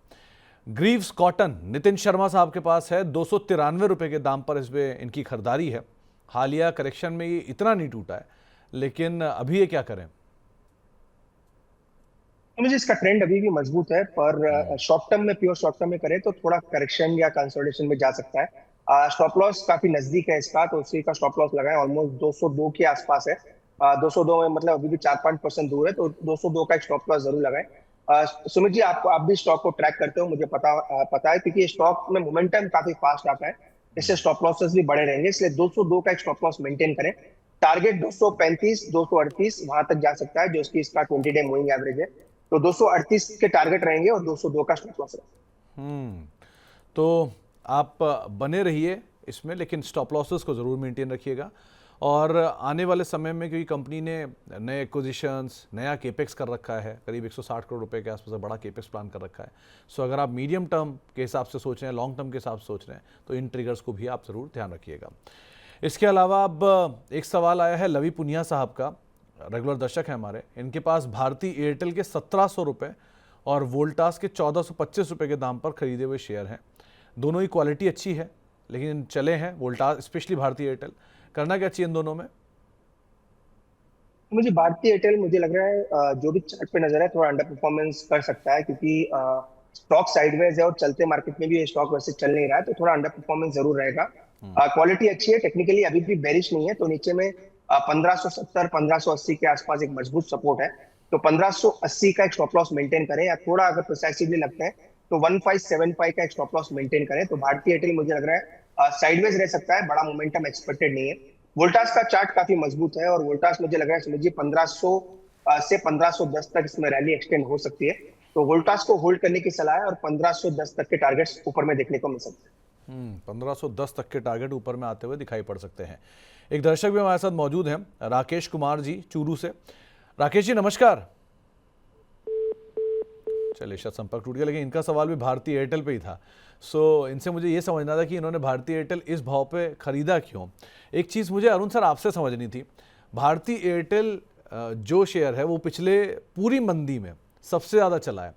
ग्रीव्स कॉटन नितिन शर्मा साहब के पास है, 293 रुपये के दाम पर इसमें इनकी खरीदारी है। हालिया करेक्शन में ये इतना नहीं टूटा है, लेकिन अभी ये क्या करें? तो मुझे इसका ट्रेंड अभी भी मजबूत है, पर शॉर्ट टर्म में, प्योर शॉर्ट टर्म में करें तो थोड़ा करेक्शन या कंसोलिडेशन में जा सकता है। स्टॉप लॉस काफी नजदीक है इसका, तो उसी का स्टॉप लॉस लगा है, ऑलमोस्ट 202 के आसपास है। 202 में मतलब अभी भी 4-5% दूर है, तो 202 का एक स्टॉप लॉस जरूर लगाए। सुमित जी, आप भी स्टॉक को ट्रैक करते हो, मुझे पता है, क्योंकि स्टॉक में मोमेंटम काफी फास्ट आता है, इससे स्टॉप लॉसेस भी बड़े रहेंगे, इसलिए 202 का एक स्टॉप लॉस मेंटेन करें। टारगेट 235, 238 वहां तक जा सकता है, जो इसका 20 डे मूविंग एवरेज है। तो 238 के टारगेट रहेंगे और 202 का स्टॉप लॉस रहेगा। तो आप बने रहिए इसमें, लेकिन स्टॉप लॉसेस को ज़रूर मेंटेन रखिएगा। और आने वाले समय में, क्योंकि कंपनी ने नए एक्विजिशंस, नया केपेक्स कर रखा है, करीब 160 करोड़ रुपए के आसपास बड़ा केपेक्स प्लान कर रखा है। सो अगर आप मीडियम टर्म के हिसाब से सोच रहे हैं, लॉन्ग टर्म के हिसाब से सोच रहे हैं, तो इन ट्रिगर्स को भी आप ज़रूर ध्यान रखिएगा। इसके अलावा अब एक सवाल आया है लवी पुनिया साहब का, रेगुलर दर्शक हैं हमारे। इनके पास भारती एयरटेल के 1700 रुपये और वोल्टास के 1425 रुपये के दाम पर खरीदे हुए शेयर हैं। दोनों ही क्वालिटी अच्छी है, लेकिन चले हैं वोल्टास, स्पेशली भारती एयरटेल। करना क्या चाहिए इन दोनों में? मुझे भारतीय एयरटेल, मुझे लग रहा है जो भी चार्ट पे नजर है, थोड़ा अंडर परफॉर्मेंस कर सकता है, क्योंकि स्टॉक साइडवेज है और चलते मार्केट में भी ये स्टॉक वैसे चल नहीं रहा है, तो थोड़ा अंडर परफॉर्मेंस जरूर रहेगा। क्वालिटी अच्छी है, टेक्निकली अभी भी बेरिश नहीं है, तो नीचे में 1570, 1580 के आसपास एक मजबूत सपोर्ट है, तो 1580 का एक स्टॉप लॉस मेंटेन करें, या थोड़ा अगर प्रिसाइसिवली लगता है तो 1575 का एक स्टॉप लॉस मेंटेन करें। तो भारतीय एयरटेल मुझे लग रहा है साइडवेज रह सकता है, बड़ा मोमेंटम एक्सपेक्टेड नहीं है। वोल्टास का चार्ट काफी मजबूत है, और वोल्टास मुझे लग रहा है समझिए 1500 से 1510 तक इसमें रैली एक्सटेंड हो सकती है, तो वोल्टास को होल्ड करने की सलाह है, और 1510 तक के टारगेट्स ऊपर में देखने को मिल सकते हैं। 1510 तक के टारगेट ऊपर में आते हुए दिखाई पड़ सकते हैं। एक दर्शक भी हमारे साथ मौजूद हैं, राकेश कुमार जी चूरू से। राकेश जी नमस्कार। चलिए, शायद संपर्क टूट गया, लेकिन इनका सवाल भी भारतीय एयरटेल पे ही था। सो इनसे मुझे ये समझना था कि इन्होंने भारतीय एयरटेल इस भाव पे खरीदा क्यों। एक चीज़ मुझे अरुण सर आपसे समझनी थी, भारतीय एयरटेल जो शेयर है वो पिछले पूरी मंदी में सबसे ज़्यादा चला है,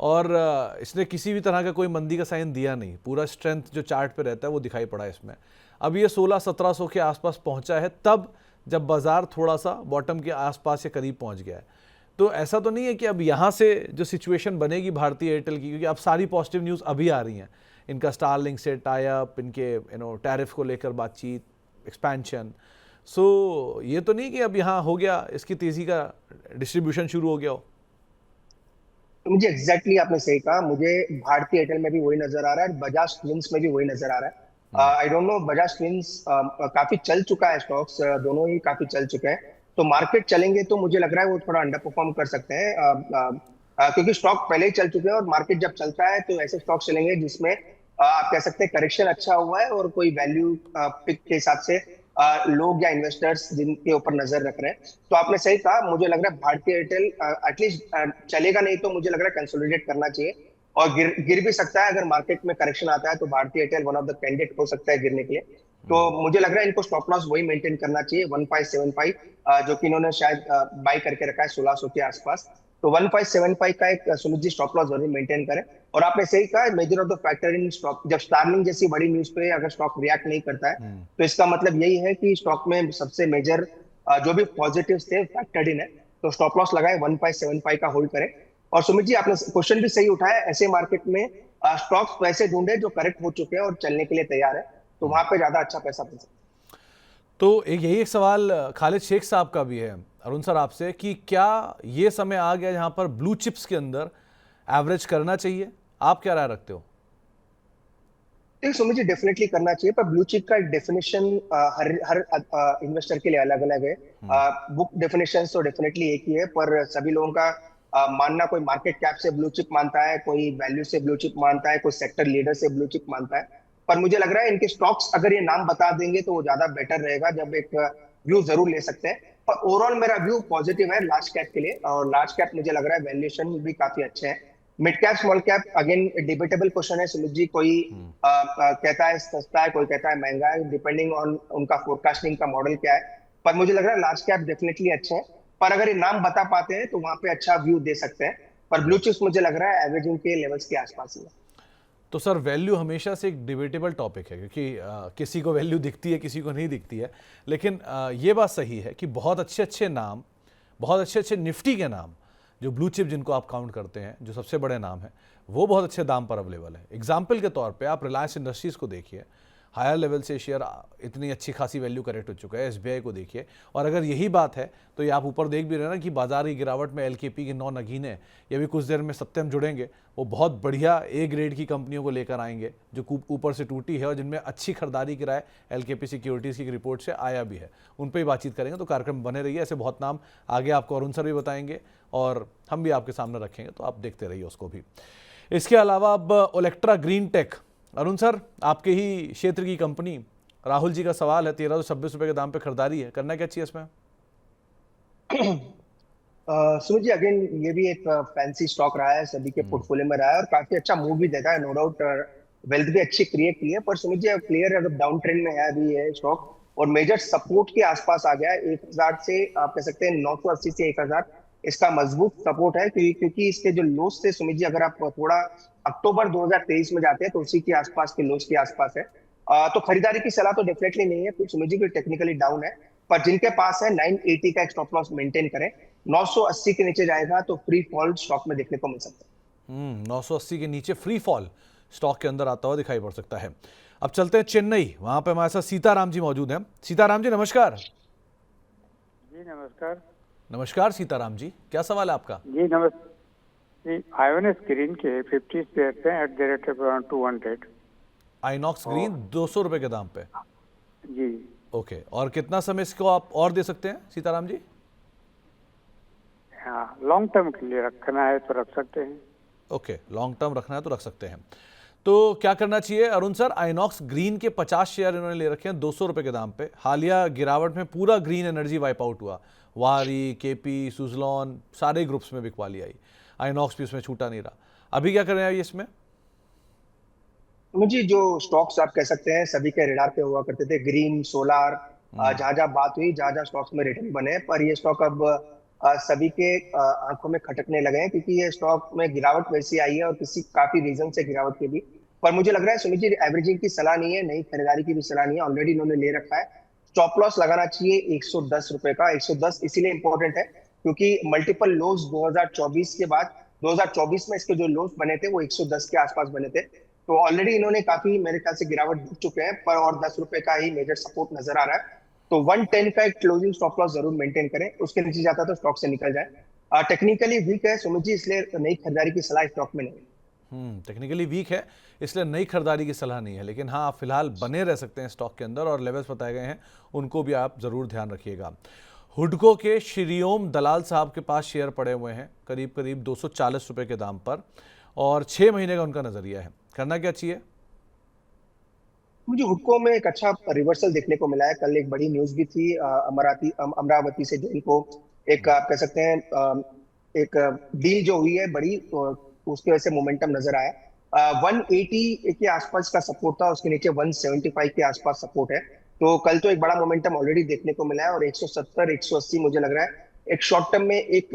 और इसने किसी भी तरह का कोई मंदी का साइन दिया नहीं। पूरा स्ट्रेंथ जो चार्ट पे रहता है वो दिखाई पड़ा है इसमें। अब ये 1600-1700 के आसपास पहुंचा है, तब जब बाजार थोड़ा सा बॉटम के आसपास या करीब पहुंच गया है। तो ऐसा तो नहीं है कि अब यहाँ से जो सिचुएशन बनेगी भारतीय एयरटेल की, क्योंकि अब सारी पॉजिटिव न्यूज़ अभी आ रही हैं, इनका स्टारलिंक से टाई अप, इनके टैरिफ को लेकर बातचीत, एक्सपेंशन। सो ये तो नहीं कि अब यहाँ हो गया, इसकी तेज़ी का डिस्ट्रीब्यूशन शुरू हो गया हो। तो मुझे एग्जैक्टली आपने सही कहा, मुझे भारतीय एयरटेल में भी वही नजर आ रहा है, बजाज ट्विंस में भी वही नजर आ रहा है। I don't know, Bajaj twins काफी चल चुका है, स्टॉक्स दोनों ही काफी चल चुके हैं, तो मार्केट चलेंगे तो मुझे लग रहा है वो थोड़ा अंडर परफॉर्म कर सकते हैं, क्योंकि स्टॉक पहले ही चल चुके हैं, और मार्केट जब चलता है तो ऐसे स्टॉक चलेंगे जिसमें आप कह सकते हैं करेक्शन अच्छा हुआ है, और कोई वैल्यू पिक के हिसाब से लोग या इन्वेस्टर्स जिनके ऊपर नजर रख रहे हैं। तो आपने सही कहा, मुझे लग रहा है भारतीय एयरटेल एटलीस्ट चलेगा नहीं तो मुझे लग रहा है कंसोलिडेट करना चाहिए, और गिर भी सकता है। अगर मार्केट में करेक्शन आता है तो भारतीय Airtel one of the candidate हो सकता है गिरने के लिए। तो मुझे लग रहा है इनको स्टॉप लॉस वही मेंटेन करना चाहिए, 1575, जो कि इन्होंने शायद बाई करके रखा है 1600 के आसपास। तो 1575 का एक सुमित जी स्टॉप लॉस जरूर मेंटेन करें। और आपने सही कहा, measure of the factor in stock, जब स्टारलिंक जैसी बड़ी न्यूज पे अगर स्टॉक रिएक्ट नहीं करता है, तो इसका मतलब यही है कि स्टॉक में सबसे मेजर जो भी पॉजिटिव थे फैक्टर्ड इन है, तो स्टॉप लॉस लगाए, 1575 का होल्ड करें। और सुमित जी, आपने क्वेश्चन भी सही उठाया, ऐसे मार्केट में स्टॉक्स वैसे ढूंढे जो करेक्ट हो चुके हैं और चलने के लिए तैयार है, तो वहां पे ज्यादा अच्छा पैसा बन सकता है। तो यही एक सवाल खालिद शेख साहब का भी है अरुण सर आपसे, कि क्या ये समय आ गया जहां पर ब्लू चिप्स के अंदर एवरेज करना चाहिए? आप क्या राय रखते हो? सुमित जी, डेफिनेटली करना चाहिए, पर ब्लू चिप का एक डेफिनेशन हर इन्वेस्टर के लिए अलग अलग है। बुक डेफिनेशन तो डेफिनेटली एक ही है, पर सभी लोगों का मानना, कोई मार्केट कैप से ब्लू चिप मानता है, कोई वैल्यू से ब्लू चिप मानता है, कोई सेक्टर लीडर से ब्लू चिप मानता है। पर मुझे लग रहा है इनके स्टॉक्स अगर ये नाम बता देंगे तो वो ज्यादा बेटर रहेगा, जब एक व्यू जरूर ले सकते हैं। पर ओवरऑल मेरा व्यू पॉजिटिव है लार्ज कैप के लिए, और लार्ज कैप मुझे लग रहा है वैल्यूएशन भी काफी अच्छे हैं। Mid cap small cap again debatable question है सुमित जी, कोई कहता है सस्ता है, कोई कहता है महंगा है, डिपेंडिंग ऑन उनका फोरकास्टिंग का मॉडल क्या है। पर मुझे लग रहा है लार्ज कैप डेफिनेटली अच्छे हैं, पर अगर ये नाम बता पाते हैं तो वहां पे अच्छा व्यू दे सकते हैं। पर ब्लू चिप्स मुझे लग रहा है एवरेजिंग के लेवल्स के आसपास ही है। तो सर, वैल्यू हमेशा से एक डिबेटेबल टॉपिक है, क्योंकि किसी को वैल्यू दिखती है, किसी को नहीं दिखती है। लेकिन ये बात सही है कि बहुत अच्छे अच्छे नाम, बहुत अच्छे अच्छे निफ्टी के नाम जो ब्लू चिप जिनको आप काउंट करते हैं, जो सबसे बड़े नाम हैं, वो बहुत अच्छे दाम पर अवेलेबल है। एग्जाम्पल के तौर पे आप रिलायंस इंडस्ट्रीज़ को देखिए, हायर लेवल से शेयर इतनी अच्छी खासी वैल्यू करेक्ट हो चुका है। एसबीआई को देखिए, और अगर यही बात है तो ये आप ऊपर देख भी रहे हैं ना कि बाजार की गिरावट में एलकेपी के 9 नगीने, ये भी कुछ देर में सत्यम जुड़ेंगे, वो बहुत बढ़िया ए ग्रेड की कंपनियों को लेकर आएंगे जो ऊपर से टूटी है और जिनमें अच्छी खरीदारी की राय एलकेपी सिक्योरिटीज़ की रिपोर्ट से आया भी है। उन पर ही बातचीत करेंगे, तो कार्यक्रम बने रहिए। ऐसे बहुत नाम आगे आपको अरुण सर भी बताएंगे और हम भी आपके सामने रखेंगे, तो आप देखते रहिए उसको भी। इसके अलावा अब Olectra green tech, Arun sir आपके ही क्षेत्र की कंपनी, राहुल जी का सवाल है, 1326 रुपए के दाम पे खरीदारी है, करना क्या चाहिए इसमें? सुमित जी, अगेन ये भी एक फैंसी स्टॉक रहा है, सभी के पोर्टफोलियो में रहा है और काफी अच्छा मूव भी देता है, नो डाउट। वेल्थ भी अच्छी क्रिएट की है, पर सुमित जी क्लियर अगर डाउन ट्रेंड में है अभी ये स्टॉक और मेजर सपोर्ट के आसपास आ गया है। 1000 से आप कह सकते हैं 980 से 1000 इसका मजबूत सपोर्ट है, क्योंकि इसके जो लोस थे सुमित जी, अगर आप थोड़ा अक्टूबर 2023 में जाते हैं तो उसी के आसपास के लोस के आसपास है। तो खरीदारी की सलाह तो डेफिनेटली नहीं है, कुछ सुमित जी भी टेक्निकली डाउन है, पर जिनके पास है 980 का एक स्टॉप लॉस मेंटेन करें। 980 के नीचे जाएगा तो फ्री फॉल स्टॉक में देखने को मिल सकता है। 980 के नीचे फ्री फॉल स्टॉक के अंदर आता हुआ दिखाई पड़ सकता है। अब चलते हैं चेन्नई, वहां पे हमारे साथ सीताराम जी मौजूद हैं। सीताराम जी नमस्कार। जी नमस्कार। नमस्कार सीताराम जी, क्या सवाल है आपका? जी नमस्कार जी, आयोनिक्स ग्रीन के 50 शेयर हैं at the rate of around 200। INOX green 200 रुपए के दाम पे। जी ओके, और कितना समय इसको आप और दे सकते हैं सीताराम जी? हाँ, लॉन्ग टर्म के लिए रखना है तो रख सकते हैं। ओके, लॉन्ग टर्म रखना है तो रख सकते हैं। तो क्या करना चाहिए अरुण सर? आइनॉक्स ग्रीन के 50 शेयर इन्होंने ले रखे हैं 200 रुपए के दाम पे। हालिया गिरावट में पूरा ग्रीन एनर्जी वाइप आउट हुआ, वारी, केपी, सुजलॉन, सारे ग्रुप्स में बिकवाली आई, आइनॉक्स भी उसमें छूटा नहीं रहा। अभी क्या करें आइए इसमें? मुझे जो स्टॉक्स आप कह सकते हैं सभी के रडार पे हुआ करते थे, ग्रीन, सोलार, जहां जहां बात हुई, जहां जहां स्टॉक्स में रिटर्न बने, पर ये स्टॉक अब सभी के आंखों में खटकने लगे हैं, क्योंकि ये स्टॉक में गिरावट वैसी आई है और किसी काफी रीजन से गिरावट की भी। पर मुझे लग रहा है सुमित जी, एवरेजिंग की सलाह नहीं है, नई खरीदारी की भी सलाह नहीं है, ऑलरेडी इन्होंने ले रखा है। स्टॉप लॉस लगाना चाहिए 110 रुपए का। 110 इसीलिए इंपॉर्टेंट है क्योंकि मल्टीपल लोज 2024 के बाद 2024 में इसके जो लोज बने थे वो 110 के आसपास बने थे। तो ऑलरेडी इन्होंने काफी मेरे ख्याल से गिरावट दिख चुके हैं, पर और 10 रुपए का ही मेजर सपोर्ट नजर आ रहा है। तो 110 का एक क्लोजिंग स्टॉप लॉस जरूर मेंटेन करें, उसके नीचे जाता तो स्टॉक से निकल जाए। टेक्निकली वीक है सुमित जी, इसलिए नई खरीदारी की सलाह स्टॉक में नहीं। टेक्निकली वीक है इसलिए नई खरीदारी की सलाह नहीं है, लेकिन हाँ आप फिलहाल बने रह सकते हैं स्टॉक के अंदर और लेवल्स बताए गए हैं उनको भी आप जरूर ध्यान रखिएगा। हुडको के श्रीओम दलाल साहब के पास शेयर पड़े हुए हैं करीब करीब 240 रुपए के दाम पर और 6 महीने का उनका नजरिया है, करना क्या चाहिए? मुझे हुडको में एक अच्छा रिवर्सल देखने को मिला है। कल एक बड़ी न्यूज भी थी अमरावती से जो इनको एक आप कह सकते हैं एक डील जो हुई है बड़ी, उसकी वजह से मोमेंटम नजर आया। 180 के आसपास का सपोर्ट था, उसके नीचे 175 के आसपास सपोर्ट है। तो कल तो एक बड़ा मोमेंटम ऑलरेडी देखने को मिला है और 170 180 मुझे लग रहा है एक शॉर्ट टर्म में एक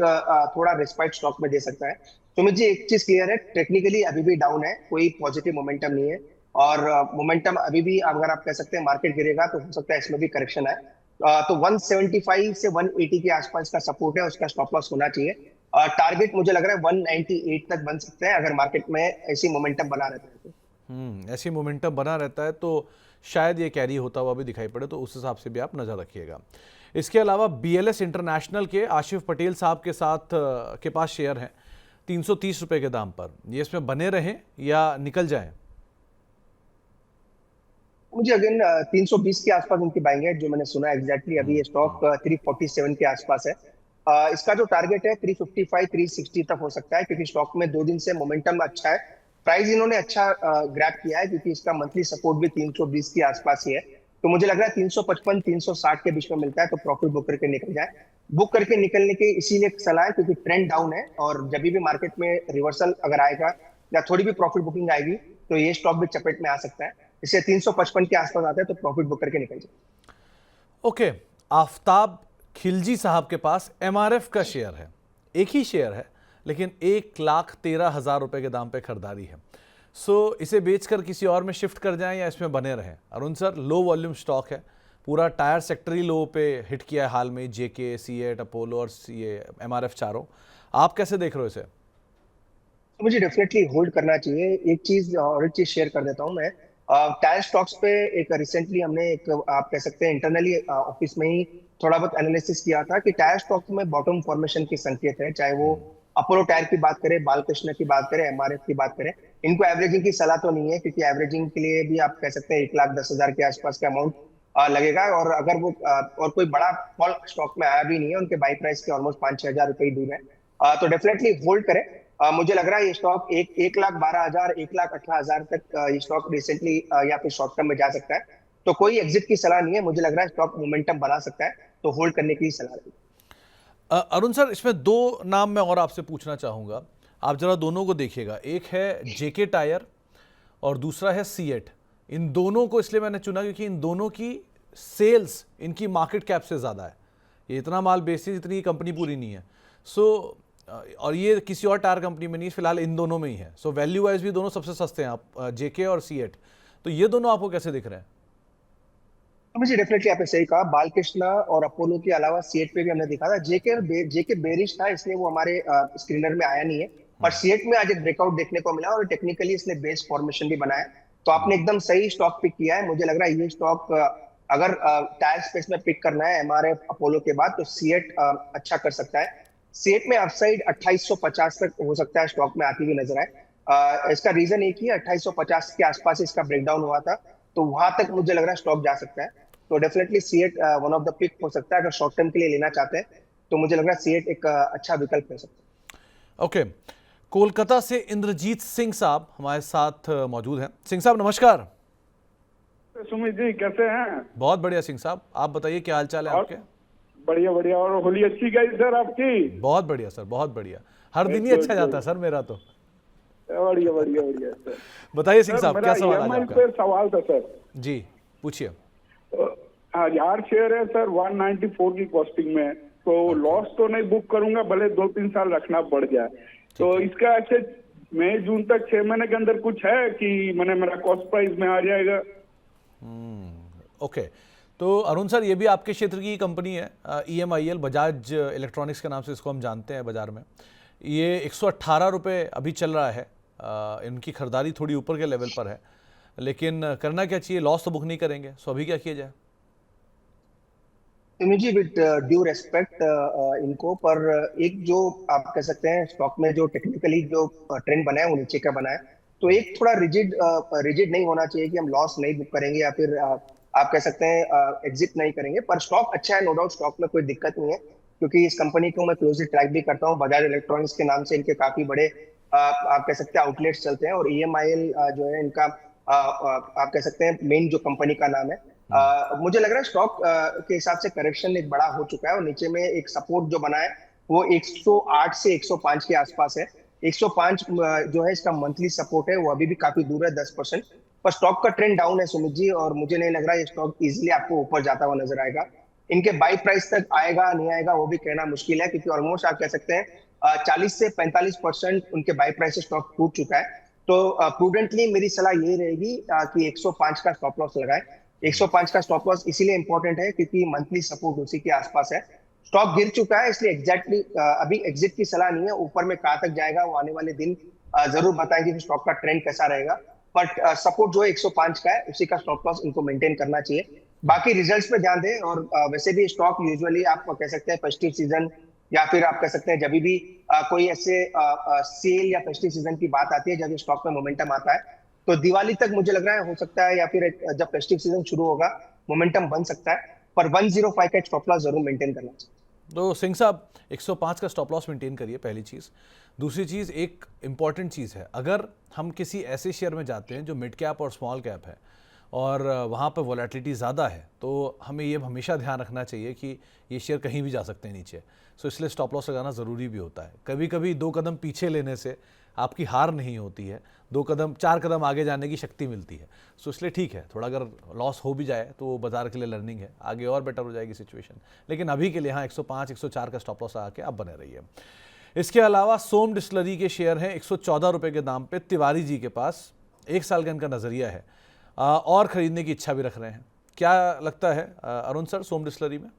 थोड़ा रिस्पाइट स्टॉक में दे सकता है। सुमित जी एक चीज क्लियर है, टेक्निकली अभी भी डाउन है, कोई पॉजिटिव मोमेंटम नहीं है और मोमेंटम अभी भी अगर आप कह सकते हैं मार्केट गिरेगा तो हो सकता है इसमें भी करेक्शन है। तो 175 से 180 के आसपास का सपोर्ट है, उसका स्टॉप लॉस होना चाहिए। टारगेट मुझे लग रहा है 198 तक बन सकते हैं अगर मार्केट में ऐसी मोमेंटम बना रहता है तो। ऐसी मोमेंटम बना रहता है तो शायद ये कैरी होता हुआ भी दिखाई पड़े, तो उस हिसाब से भी आप नजर रखिएगा। इसके अलावा BLS इंटरनेशनल के आशिफ पटेल साहब के साथ के पास शेयर हैं 330 रुपए के दाम पर, ये इसमें बने रहें या निकल जाएं? मुझे अगेन 320 के आसपास उनकी बाइंग है जो मैंने सुना एग्जैक्टली। अभी ये स्टॉक 347 के आसपास है। इसका जो टारगेट है 355 360 तक हो सकता है, क्योंकि स्टॉक में 2 दिन से मोमेंटम अच्छा है। प्राइस इन्होंने अच्छा ग्रैब किया है क्योंकि इसका मंथली सपोर्ट भी 320 के आसपास ही है। तो मुझे लग रहा है 355 360 के बीच में मिलता है तो प्रॉफिट बुक करके निकल जाए। बुक करके निकलने की इसीलिए सलाह है क्योंकि ट्रेंड डाउन है और जब भी मार्केट में रिवर्सल अगर आएगा या थोड़ी भी प्रॉफिट बुकिंग आएगी तो ये स्टॉक भी चपेट में आ सकता है। इसे 355 के आसपास आता है तो प्रॉफिट बुक करके निकल जाए। ओके, आफ्ताब खिलजी साहब के पास MRF का शेयर है, एक ही शेयर है लेकिन 1,13,000 रुपए के दाम पे खरीदारी है। सो इसे बेचकर किसी और में शिफ्ट कर जाएं या इसमें बने रहें? Arun sir low volume stock है, पूरा टायर सेक्टर ही लो पे हिट किया है हाल में, जेके, सीएट, अपोलो और ये एमआरएफ चारों। आप कैसे देख रहे हो इसे? तो मुझे डेफिनेटली होल्ड करना चाहिए। एक चीज और एक चीज शेयर कर देता हूँ मैं। टायर स्टॉक्स पे एक रिसेंटली हमने एक आप कह सकते हैं इंटरनली ऑफिस में ही थोड़ा बहुत एनालिसिस किया था कि टायर स्टॉक्स में बॉटम फॉर्मेशन के संकेत है, चाहे वो अपोलो टायर की बात करें, बालकृष्ण की बात करें, एमआरएफ की बात करें। इनको एवरेजिंग की सलाह तो नहीं है, क्योंकि एवरेजिंग के लिए भी आप कह सकते हैं 1,10,000 के आसपास का अमाउंट लगेगा। और अगर वो और कोई बड़ा फॉल स्टॉक में आया भी नहीं है, उनके बाई प्राइस के ऑलमोस्ट 5-6 हजार रुपए ही दूर है, तो डेफिनेटली होल्ड करें। मुझे लग रहा है ये स्टॉक 1,12,000 1,18,000 तक ये स्टॉक रिसेंटली या फिर शॉर्ट टर्म में जा सकता है। तो कोई एग्जिट की सलाह नहीं है, मुझे लग रहा है स्टॉक मोमेंटम बना सकता है, तो होल्ड करने की सलाह है। अरुण सर, इसमें दो नाम मैं और आपसे पूछना चाहूँगा, आप जरा दोनों को देखिएगा। एक है जेके टायर और दूसरा है सीएट। इन दोनों को इसलिए मैंने चुना क्योंकि इन दोनों की सेल्स इनकी मार्केट कैप से ज़्यादा है। ये इतना माल बेचती है जितनी कंपनी पूरी नहीं है। और ये किसी और टायर कंपनी में नहीं, फिलहाल इन दोनों में ही है। सो वैल्यू वाइज भी दोनों सबसे सस्ते हैं, आप जेके और सीएट। तो ये दोनों आपको कैसे दिख रहे हैं? तो मुझे डेफिनेटली आपने सही कहा, बालकृष्ण और अपोलो के अलावा सीएट पे भी हमने दिखा था। जेके बेरिश था, इसलिए वो हमारे स्क्रीनर में आया नहीं है। पर सीएट में आज एक ब्रेकआउट देखने को मिला और टेक्निकली इसने बेस फॉर्मेशन भी बनाया। तो आपने एकदम सही स्टॉक पिक किया है। मुझे लग रहा है ये स्टॉक अगर टायर स्पेस में पिक करना है एमआरएफ अपोलो के बाद, तो सीएट अच्छा कर सकता है। सीएट में अपसाइड 2850 तक हो सकता है, स्टॉक में आती हुई नजर आए। इसका रीजन एक ही है, 2850 के आसपास इसका ब्रेकडाउन हुआ था, तो वहां तक मुझे लग रहा है स्टॉक जा सकता है। तो definitely CEAT one of the pick हो सकता है। अगर शॉर्ट टर्म के लिए लेना चाहते हैं तो मुझे लग रहा है सीएट एक अच्छा विकल्प हो सकता है। ओके, कोलकाता से इंद्रजीत सिंह साहब हमारे साथ मौजूद हैं। सिंह साहब नमस्कार। सुमित जी कैसे हैं? बहुत बढ़िया सिंह साहब, आप बताइए क्या हाल चाल है आपके? बढ़िया बढ़िया। और होली अच्छी गई सर आपकी? बहुत बढ़िया सर, बहुत बढ़िया। हर दिन ही अच्छा जाता है सर मेरा तो। बढ़िया बढ़िया बढ़िया सर। बताइए सिंह साहब, क्या सवाल आज आपका? पे सवाल था सर जी, पूछिए। 1000 शेयर है सर, 194 की कॉस्टिंग में। तो लॉस तो नहीं बुक करूंगा, भले 2-3 साल रखना पड़ जाए। तो इसका ऐसे मई जून तक 6 महीने के अंदर कुछ है कि मैंने मेरा कॉस्ट प्राइस में आ जाएगा? ओके, तो अरुण सर ये भी आपके क्षेत्र की कंपनी है, EMIL, बजाज इलेक्ट्रॉनिक्स के नाम से इसको हम जानते हैं बाजार में। ये 118 रुपये अभी चल रहा है। इनकी खरीदारी थोड़ी ऊपर के लेवल पर है, लेकिन करना क्या चाहिए? लॉस तो बुक नहीं करेंगे, सो अभी क्या किया जाए? जी विद ड्यू रेस्पेक्ट इनको, पर एक जो आप कह सकते हैं स्टॉक में जो टेक्निकली जो ट्रेंड बना है वो नीचे का बना है। तो एक थोड़ा रिजिड नहीं होना चाहिए कि हम लॉस नहीं बुक करेंगे या फिर आप कह सकते हैं एग्जिट नहीं करेंगे। पर स्टॉक अच्छा है, नो डाउट, स्टॉक में कोई दिक्कत नहीं है, क्योंकि इस कंपनी को मैं क्लोजली ट्रैक भी करता हूँ। बजाज इलेक्ट्रॉनिक्स के नाम से इनके काफी बड़े आप कह सकते हैं आउटलेट्स चलते हैं, और EMIL जो है इनका आप कह सकते हैं मेन जो कंपनी का नाम है। मुझे लग रहा है स्टॉक के हिसाब से करेक्शन एक बड़ा हो चुका है, और नीचे में एक सपोर्ट जो बना है वो 108 से 105 के आसपास है। 105 जो है इसका मंथली सपोर्ट है, वो अभी भी काफी दूर है 10%। पर स्टॉक का ट्रेंड डाउन है सुमित जी, और मुझे नहीं लग रहा है ये स्टॉक इजीली आपको ऊपर जाता हुआ नजर आएगा। इनके बाई प्राइस तक आएगा नहीं आएगा वो भी कहना मुश्किल है, क्योंकि ऑलमोस्ट आप कह सकते हैं 40 से 45% उनके बाई प्राइस से स्टॉक टूट चुका है। तो प्रूडेंटली मेरी सलाह ये रहेगी कि 105 का स्टॉप लॉस लगाए। 105 का स्टॉप लॉस इसीलिए इंपॉर्टेंट है क्योंकि मंथली सपोर्ट उसी के आसपास है। स्टॉक गिर चुका है, इसलिए एग्जैक्टली अभी एग्जिट की सलाह नहीं है। ऊपर में कहां तक जाएगा वो आने वाले दिन जरूर बताएंगे कि स्टॉक का ट्रेंड कैसा रहेगा। बट सपोर्ट जो है 105 का है, उसी का स्टॉप लॉस इनको मेंटेन करना चाहिए। बाकी रिजल्ट्स पे ध्यान दें। और वैसे भी स्टॉक यूजुअली आप कह सकते हैं फेस्टिव सीजन या फिर आप कह सकते हैं जब भी कोई ऐसे सेल या फेस्टिव सीजन की बात आती है जब स्टॉक में मोमेंटम आता है, तो दिवाली तक मुझे लग रहा है हो सकता है, या फिर जब फेस्टिव सीजन शुरू होगा मोमेंटम बन सकता है। पर 105 का स्टॉप लॉस जरूर मेंटेन करना चाहिए। तो सिंह साहब 105 का स्टॉप लॉस मेंटेन करिए, पहली चीज़। दूसरी चीज़, एक इंपॉर्टेंट चीज़ है, अगर हम किसी ऐसे शेयर में जाते हैं जो मिड कैप और स्मॉल कैप है और वहाँ पर वॉलेटिलिटी ज़्यादा है, तो हमें ये हमेशा ध्यान रखना चाहिए कि ये शेयर कहीं भी जा सकते हैं नीचे। सो इसलिए स्टॉप लॉस लगाना ज़रूरी भी होता है। कभी कभी 2 कदम पीछे लेने से आपकी हार नहीं होती है, 4 कदम आगे जाने की शक्ति मिलती है। सो इसलिए ठीक है, थोड़ा अगर लॉस हो भी जाए तो वो बाजार के लिए लर्निंग है, आगे और बेटर हो जाएगी सिचुएशन। लेकिन अभी के लिए हाँ 105, 104 का स्टॉप लॉस लगा के आप बने रहिए। इसके अलावा सोम डिस्टिलरी के शेयर हैं 114 रुपये के दाम पे। तिवारी जी के पास 1 साल का इनका नज़रिया है और ख़रीदने की इच्छा भी रख रहे हैं। क्या लगता है अरुण सर सोम डिस्टिलरी में?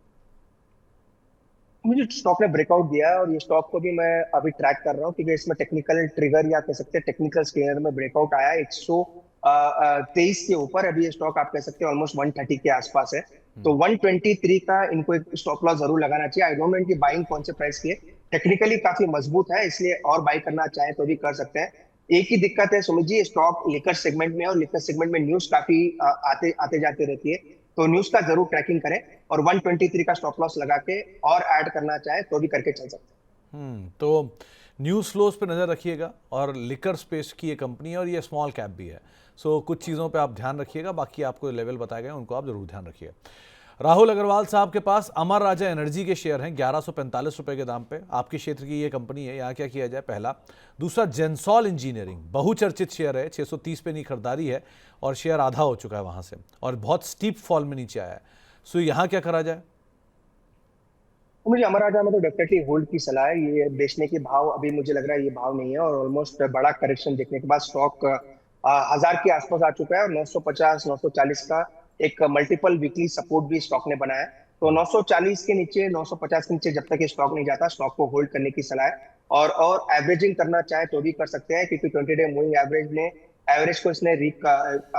मुझे स्टॉक ने ब्रेकआउट दिया है और ये स्टॉक को भी मैं अभी ट्रैक कर रहा हूँ क्योंकि इसमें टेक्निकल ट्रिगर या कह सकते हैं टेक्निकल स्कैनर में ब्रेकआउट आया 123 के ऊपर। अभी ये स्टॉक आप कह सकते हैं ऑलमोस्ट 130 के आसपास है, तो 123 का इनको एक स्टॉप लॉस जरूर लगाना चाहिए। आई डोंट नो इनकी बाइंग कौन से प्राइस की है, टेक्निकली काफी मजबूत है इसलिए और बाई करना चाहे तो भी कर सकते हैं। एक ही दिक्कत है Sumit ji, stock liquor segment में और लिकर सेगमेंट में न्यूज काफी आते आते जाते रहती है, तो न्यूज का जरूर ट्रैकिंग करें और 123 का स्टॉप लॉस लगा के और ऐड करना चाहे तो भी करके चल सकते हैं। तो न्यूज़ फ्लोज पे नज़र रखिएगा और लिकर स्पेस की ये कंपनी है और ये स्मॉल कैप भी है, सो कुछ चीज़ों पे आप ध्यान रखिएगा, बाकी आपको लेवल बताए गए उनको आप जरूर ध्यान रखिए। राहुल अग्रवाल साहब के पास अमर राजा एनर्जी के शेयर हैं 1145 रुपए के दाम पे। आपके क्षेत्र की ये कंपनी है, यहाँ क्या किया जाए? पहला। दूसरा, जेंसॉल इंजीनियरिंग बहुचर्चित शेयर है, 630 पे नहीं खरीदारी है और शेयर आधा हो चुका है वहां से और बहुत स्टीप फॉल में नीचे आया है, सो यहाँ क्या करा जाए? मुझे अमर राजा में तो डेफिनेटली होल्ड की सलाह है। ये बेचने के भाव अभी मुझे लग रहा है ये भाव नहीं है और ऑलमोस्ट बड़ा करेक्शन देखने के बाद स्टॉक 1000 के आसपास आ चुका है और 950 940 का एक मल्टीपल वीकली सपोर्ट भी स्टॉक ने बनाया है। तो 940 के नीचे 950 के नीचे जब तक ये स्टॉक नहीं जाता स्टॉक को होल्ड करने की सलाह है और एवरेजिंग करना चाहे तो भी कर सकते हैं क्योंकि 20 डे मूविंग एवरेज ने एवरेज को इसने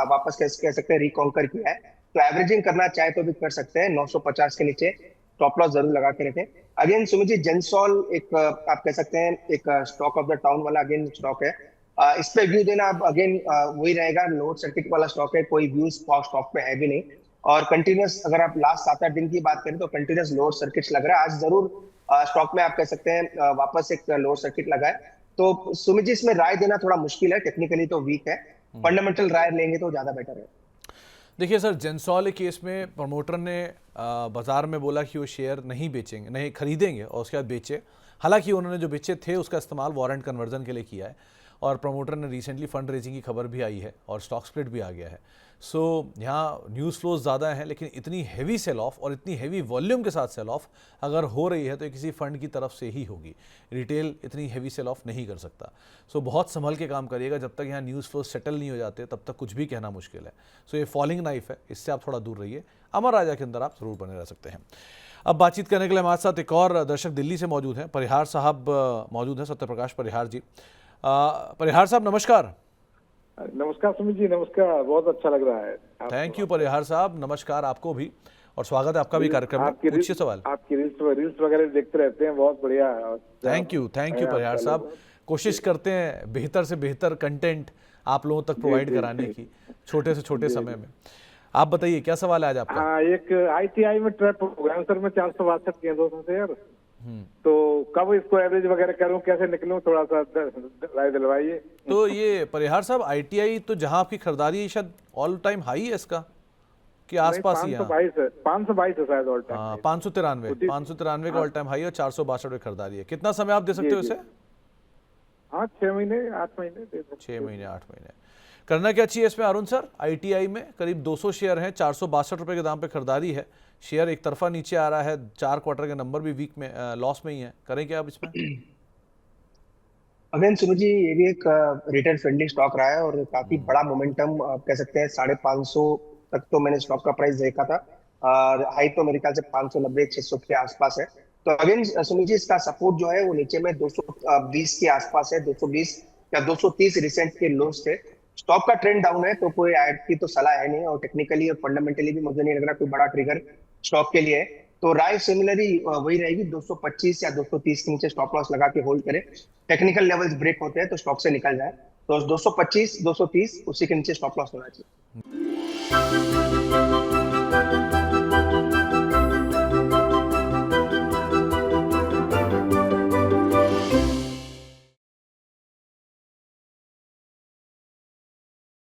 वापस कह सकते हैं रिकॉन्कर किया है, तो एवरेजिंग करना चाहे तो भी कर सकते हैं। 950 के नीचे स्टॉप लॉस जरूर लगा के रखें। अगेन सुमित जी, जेंसॉल एक आप कह सकते हैं एक स्टॉक ऑफ द टाउन वाला अगेन स्टॉक है, इस पे व्यू देना अब अगेन वही रहेगा, लोअर सर्किट वाला स्टॉक है, कोई व्यू स्टॉक पे है भी नहीं और कंटिन्यूस अगर आप लास्ट 7-8 दिन की बात करें तो कंटिन्यूस लोअर सर्किट लग रहा है। आज जरूर स्टॉक में आप कह सकते हैं वापस एक लोअर सर्किट लगा है, तो सुमित जी इसमें राय देना थोड़ा मुश्किल है, टेक्निकली तो वीक है, फंडामेंटल राय लेंगे तो ज्यादा बेटर है। देखिए सर, जेंसॉल केस में प्रमोटर ने बाजार में बोला कि वो शेयर नहीं बेचेंगे, नहीं खरीदेंगे और उसके बाद बेचे। हालांकि उन्होंने जो बेचे थे उसका इस्तेमाल वारंट कन्वर्जन के लिए किया है और प्रमोटर ने रिसेंटली फंड रेजिंग की खबर भी आई है और स्टॉक स्प्लिट भी आ गया है। सो यहाँ न्यूज़ फ्लोज ज़्यादा हैं, लेकिन इतनी हैवी सेल ऑफ और इतनी हैवी वॉल्यूम के साथ सेल ऑफ अगर हो रही है तो ये किसी फंड की तरफ से ही होगी। रिटेल इतनी हैवी सेल ऑफ नहीं कर सकता। सो बहुत संभल के काम करिएगा, जब तक यहाँ न्यूज़ फ्लोज सेटल नहीं हो जाते तब तक कुछ भी कहना मुश्किल है। सो ये फॉलिंग नाइफ है, इससे आप थोड़ा दूर रहिए। अमर राजा के अंदर आप जरूर बने रह सकते हैं। अब बातचीत करने के लिए हमारे साथ एक और दर्शक दिल्ली से मौजूद हैं, परिहार साहब मौजूद हैं, सत्यप्रकाश परिहार जी। परिहार साहब नमस्कार। नमस्कार सुमित जी, नमस्कार, बहुत अच्छा लग रहा है। थैंक यू परिहार साहब, नमस्कार आपको भी और स्वागत है आपका भी कार्यक्रम में। पूछिए सवाल। आपकी रील्स वगैरह देखते रहते हैं, बहुत बढ़िया। थैंक यू परिहार साहब। कोशिश करते हैं बेहतर से बेहतर कंटेंट आप लोगों तक प्रोवाइड कराने की छोटे से छोटे समय में। आप बताइए क्या सवाल है आज आपका? हाँ, एक ITI में ट्रैप हो गया सर, मैं 462 के 200 शेयर, तो कब इसको एवरेज वगैरह करूं, कैसे निकलूं, थोड़ा सा राय दिलवाइए। तो ये परिहार साहब ITI तो जहां आपकी खरीदारी है शायद ऑल टाइम हाई है इसका कि आसपास ही है? 522 है शायद ऑल टाइम। हाँ, 593 का ऑल टाइम हाई और 462 में खरीदारी है। कितना समय आप दे सकते हो इसे? हाँ, 6 महीने 8 महीने। 6 महीने 8 महीने। करना क्या चाहिए इसमें अरुण सर? ITI में करीब 200 शेयर हैं, 462 रुपए के दाम पे खरीदारी है, शेयर एक तरफा नीचे आ रहा है, 4 क्वार्टर के नंबर भी वीक में लॉस में ही है, करें क्या आप इसमें? अगेन सुमित जी, ये भी एक रिटेल फ्रेंडली स्टॉक रहा है और काफी बड़ा मोमेंटम कह सकते हैं। 550 तक तो मैंने स्टॉक का प्राइस देखा था, हाई तो मेरे ख्याल से 590-600 के आसपास है। तो अगेन सुमित जी, इसका सपोर्ट जो है वो नीचे में 220 के आसपास है, 220 या 230 रिसेंट के लोस थे। स्टॉक का ट्रेंड डाउन है तो कोई ऐड की तो सलाह है नहीं और टेक्निकली और फंडामेंटली भी मुझे नहीं लग रहा कोई बड़ा ट्रिगर स्टॉक के लिए है, तो राय सिमिलरली वही रहेगी, 225 या 230 के नीचे स्टॉप लॉस लगा के होल्ड करें। टेक्निकल लेवल्स ब्रेक होते हैं तो स्टॉक से निकल जाए, तो 225 230 उसी के नीचे स्टॉप लॉस होना चाहिए।